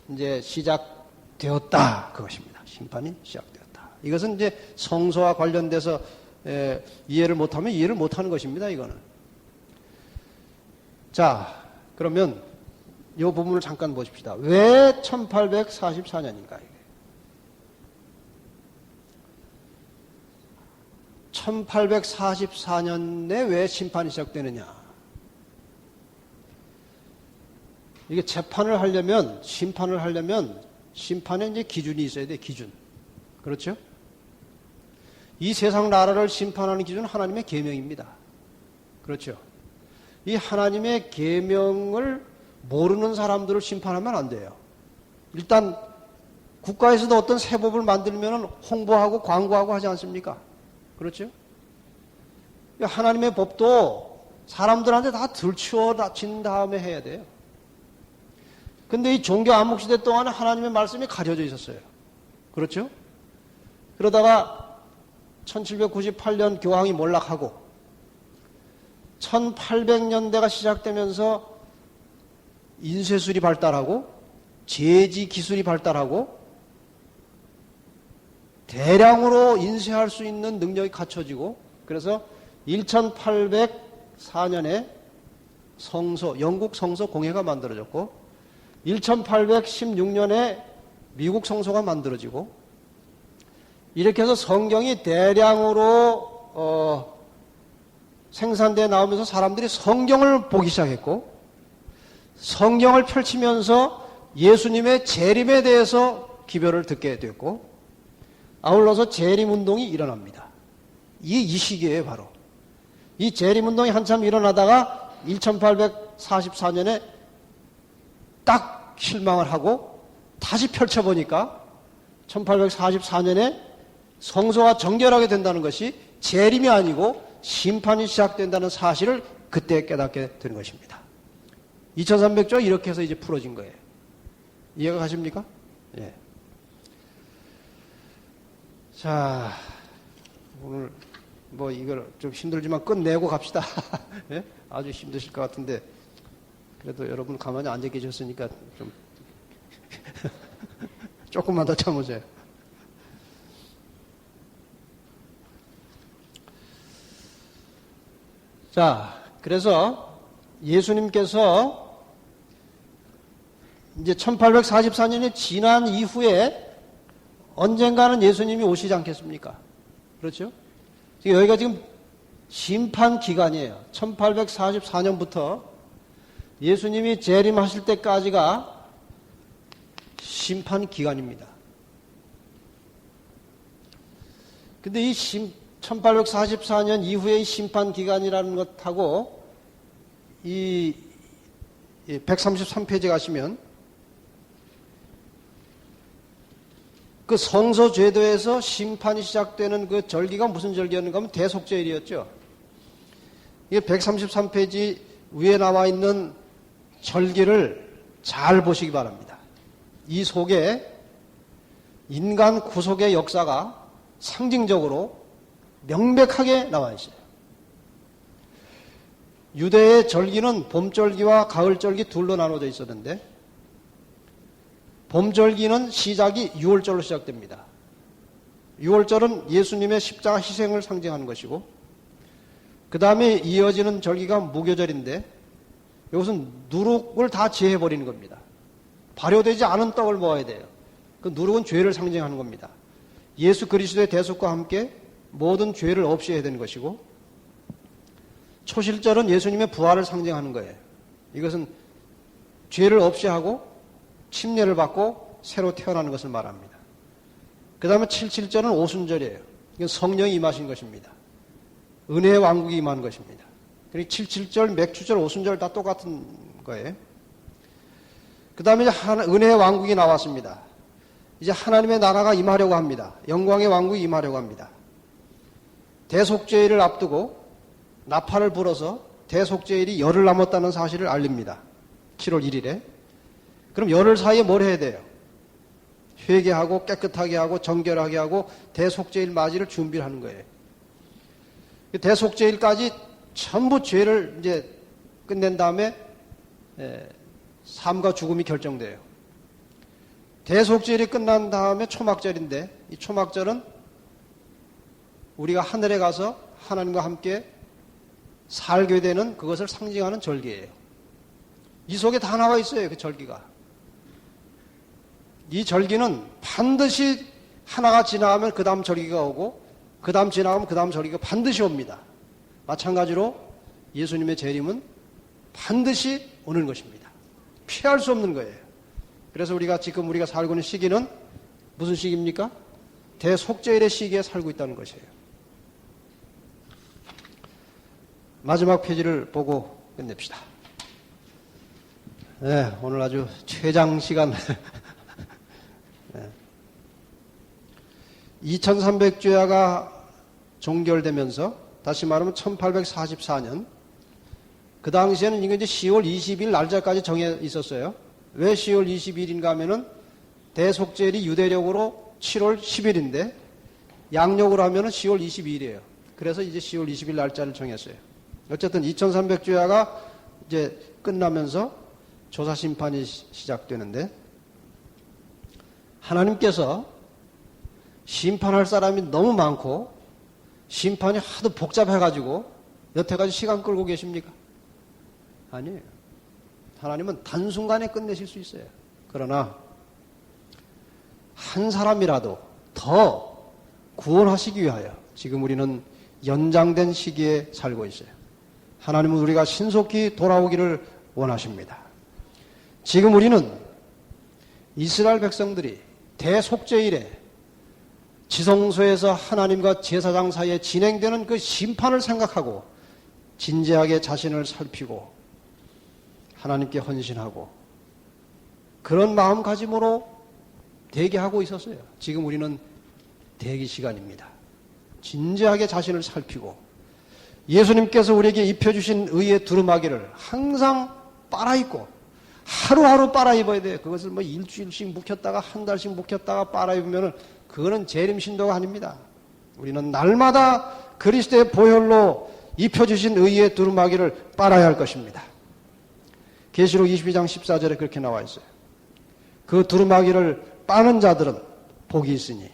이제 시작되었다. 그것입니다. 심판이 시작되었다. 이것은 이제 성소와 관련돼서 이해를 못하면 이해를 못하는 것입니다. 이거는. 자, 그러면 이 부분을 잠깐 보십시다. 왜 1844년인가? 1844년에 왜 심판이 시작되느냐? 이게 재판을 하려면, 심판을 하려면 심판에 이제 기준이 있어야 돼, 기준. 그렇죠? 이 세상 나라를 심판하는 기준은 하나님의 계명입니다. 그렇죠? 이 하나님의 계명을 모르는 사람들을 심판하면 안 돼요. 일단 국가에서도 어떤 새 법을 만들면 홍보하고 광고하고 하지 않습니까? 그렇죠? 하나님의 법도 사람들한테 다 들추어진 다음에 해야 돼요. 근데 이 종교 암묵시대 동안에 하나님의 말씀이 가려져 있었어요. 그렇죠? 그러다가 1798년 교황이 몰락하고 1800년대가 시작되면서 인쇄술이 발달하고 제지 기술이 발달하고 대량으로 인쇄할 수 있는 능력이 갖춰지고, 그래서 1804년에 성소, 영국 성소 공회가 만들어졌고 1816년에 미국 성소가 만들어지고, 이렇게 해서 성경이 대량으로 생산되어 나오면서 사람들이 성경을 보기 시작했고, 성경을 펼치면서 예수님의 재림에 대해서 기별을 듣게 됐고, 아울러서 재림운동이 일어납니다. 이 시기에 바로 이 재림운동이 한참 일어나다가 1844년에 딱 실망을 하고 다시 펼쳐보니까 1844년에 성소가 정결하게 된다는 것이 재림이 아니고 심판이 시작된다는 사실을 그때 깨닫게 되는 것입니다. 2300조 이렇게 해서 이제 풀어진 거예요. 이해가 가십니까? 예. 자, 오늘 뭐 이걸 좀 힘들지만 끝내고 갑시다. 예? 아주 힘드실 것 같은데 그래도 여러분 가만히 앉아 계셨으니까 좀 조금만 더 참으세요. 자, 그래서 예수님께서 이제 1844년이 지난 이후에 언젠가는 예수님이 오시지 않겠습니까? 그렇죠? 여기가 지금 심판 기간이에요. 1844년부터 예수님이 재림하실 때까지가 심판 기간입니다. 근데 이 1844년 이후의 심판 기간이라는 것하고 이 133페이지 가시면 그 성소 제도에서 심판이 시작되는 그 절기가 무슨 절기였는가 하면 대속죄일이었죠. 이게 133페이지 위에 나와 있는 절기를 잘 보시기 바랍니다. 이 속에 인간 구속의 역사가 상징적으로 명백하게 나와 있어요. 유대의 절기는 봄절기와 가을절기 둘로 나눠져 있었는데 봄절기는 시작이 6월절로 시작됩니다. 6월절은 예수님의 십자가 희생을 상징하는 것이고 그 다음에 이어지는 절기가 무교절인데 이것은 누룩을 다 제해버리는 겁니다. 발효되지 않은 떡을 먹어야 돼요. 그 누룩은 죄를 상징하는 겁니다. 예수 그리스도의 대속과 함께 모든 죄를 없애야 되는 것이고 초실절은 예수님의 부활을 상징하는 거예요. 이것은 죄를 없애하고 침례를 받고 새로 태어나는 것을 말합니다. 그 다음에 77절은 오순절이에요. 이건 성령이 임하신 것입니다. 은혜의 왕국이 임한 것입니다. 그리고 77절, 맥주절, 오순절 다 똑같은 거예요. 그 다음에 이제 은혜의 왕국이 나왔습니다. 이제 하나님의 나라가 임하려고 합니다. 영광의 왕국이 임하려고 합니다. 대속죄일을 앞두고 나팔을 불어서 대속죄일이 열흘 남았다는 사실을 알립니다. 7월 1일에. 그럼 열흘 사이에 뭘 해야 돼요? 회개하고 깨끗하게 하고 정결하게 하고 대속죄일 맞이를 준비를 하는 거예요. 대속죄일까지 전부 죄를 이제 끝낸 다음에 삶과 죽음이 결정돼요. 대속죄일이 끝난 다음에 초막절인데 이 초막절은 우리가 하늘에 가서 하나님과 함께 살게 되는 그것을 상징하는 절기예요. 이 속에 다 나와 있어요. 그 절기가. 이 절기는 반드시 하나가 지나가면 그 다음 절기가 오고 그 다음 지나가면 그 다음 절기가 반드시 옵니다. 마찬가지로 예수님의 재림은 반드시 오는 것입니다. 피할 수 없는 거예요. 그래서 우리가 지금 우리가 살고 있는 시기는 무슨 시기입니까? 대속죄일의 시기에 살고 있다는 것이에요. 마지막 페이지를 보고 끝냅시다. 네, 오늘 아주 최장 시간 2300주야가 종결되면서 다시 말하면 1844년 그 당시에는 이게 이제 10월 20일 날짜까지 정해 있었어요. 왜 10월 20일인가 하면은 대속죄일이 유대력으로 7월 10일인데 양력으로 하면은 10월 22일이에요. 그래서 이제 10월 20일 날짜를 정했어요. 어쨌든 2300주야가 이제 끝나면서 조사 심판이 시작되는데 하나님께서 심판할 사람이 너무 많고 심판이 하도 복잡해가지고 여태까지 시간 끌고 계십니까? 아니에요. 하나님은 단순간에 끝내실 수 있어요. 그러나 한 사람이라도 더 구원하시기 위하여 지금 우리는 연장된 시기에 살고 있어요. 하나님은 우리가 신속히 돌아오기를 원하십니다. 지금 우리는 이스라엘 백성들이 대속죄일에 지성소에서 하나님과 제사장 사이에 진행되는 그 심판을 생각하고 진지하게 자신을 살피고 하나님께 헌신하고 그런 마음가짐으로 대기하고 있었어요. 지금 우리는 대기 시간입니다. 진지하게 자신을 살피고 예수님께서 우리에게 입혀주신 의의 두루마기를 항상 빨아입고 하루하루 빨아입어야 돼요. 그것을 뭐 일주일씩 묵혔다가 한 달씩 묵혔다가 빨아입으면 그거는 재림신도가 아닙니다. 우리는 날마다 그리스도의 보혈로 입혀주신 의의 두루마기를 빨아야 할 것입니다. 계시록 22장 14절에 그렇게 나와 있어요. 그 두루마기를 빠는 자들은 복이 있으니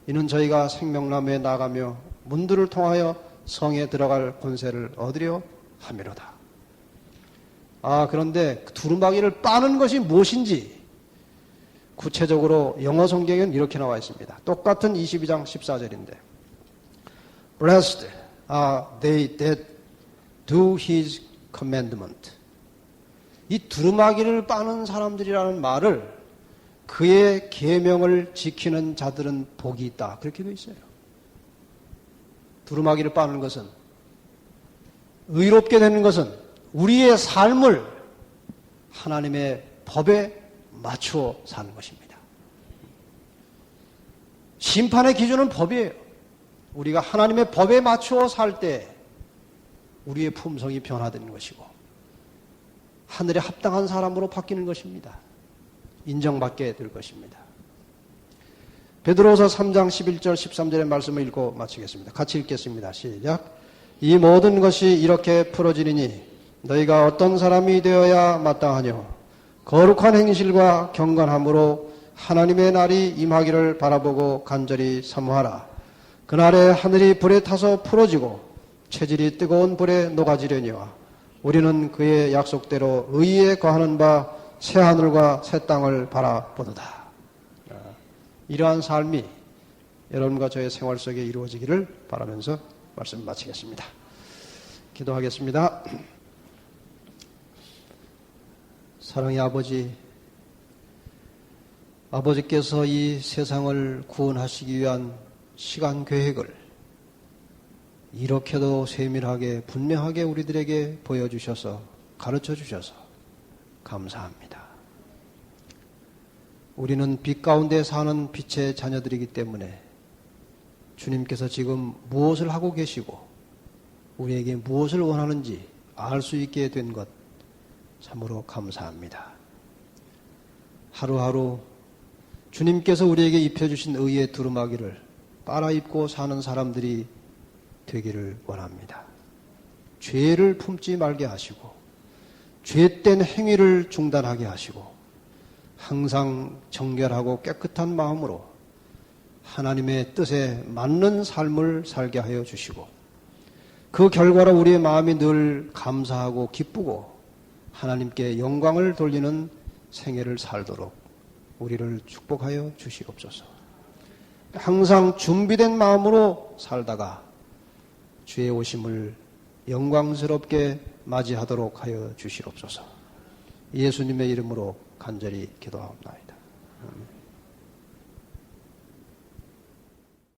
이는 저희가 생명나무에 나가며 문들을 통하여 성에 들어갈 권세를 얻으려 함이로다. 그런데 두루마기를 빠는 것이 무엇인지 구체적으로 영어 성경에는 이렇게 나와 있습니다. 똑같은 22장 14절인데 Blessed are they that do his commandment. 이 두루마기를 빠는 사람들이라는 말을 그의 계명을 지키는 자들은 복이 있다. 그렇게 되어 있어요. 두루마기를 빠는 것은, 의롭게 되는 것은 우리의 삶을 하나님의 법에 맞추어 사는 것입니다. 심판의 기준은 법이에요. 우리가 하나님의 법에 맞추어 살 때 우리의 품성이 변화되는 것이고 하늘에 합당한 사람으로 바뀌는 것입니다. 인정받게 될 것입니다. 베드로서 3장 11절 13절의 말씀을 읽고 마치겠습니다. 같이 읽겠습니다. 시작. 이 모든 것이 이렇게 풀어지리니 너희가 어떤 사람이 되어야 마땅하뇨. 거룩한 행실과 경건함으로 하나님의 날이 임하기를 바라보고 간절히 사모하라. 그날에 하늘이 불에 타서 풀어지고 체질이 뜨거운 불에 녹아지려니와 우리는 그의 약속대로 의에 거하는 바 새 하늘과 새 땅을 바라보도다. 이러한 삶이 여러분과 저의 생활 속에 이루어지기를 바라면서 말씀 마치겠습니다. 기도하겠습니다. 사랑의 아버지, 아버지께서 이 세상을 구원하시기 위한 시간 계획을 이렇게도 세밀하게 분명하게 우리들에게 보여주셔서 가르쳐 주셔서 감사합니다. 우리는 빛 가운데 사는 빛의 자녀들이기 때문에 주님께서 지금 무엇을 하고 계시고 우리에게 무엇을 원하는지 알 수 있게 된 것 참으로 감사합니다. 하루하루 주님께서 우리에게 입혀주신 의의 두루마기를 빨아입고 사는 사람들이 되기를 원합니다. 죄를 품지 말게 하시고 죄된 행위를 중단하게 하시고 항상 정결하고 깨끗한 마음으로 하나님의 뜻에 맞는 삶을 살게 하여 주시고 그 결과로 우리의 마음이 늘 감사하고 기쁘고 하나님께 영광을 돌리는 생애를 살도록 우리를 축복하여 주시옵소서. 항상 준비된 마음으로 살다가 주의 오심을 영광스럽게 맞이하도록 하여 주시옵소서. 예수님의 이름으로 간절히 기도하옵나이다. 아멘.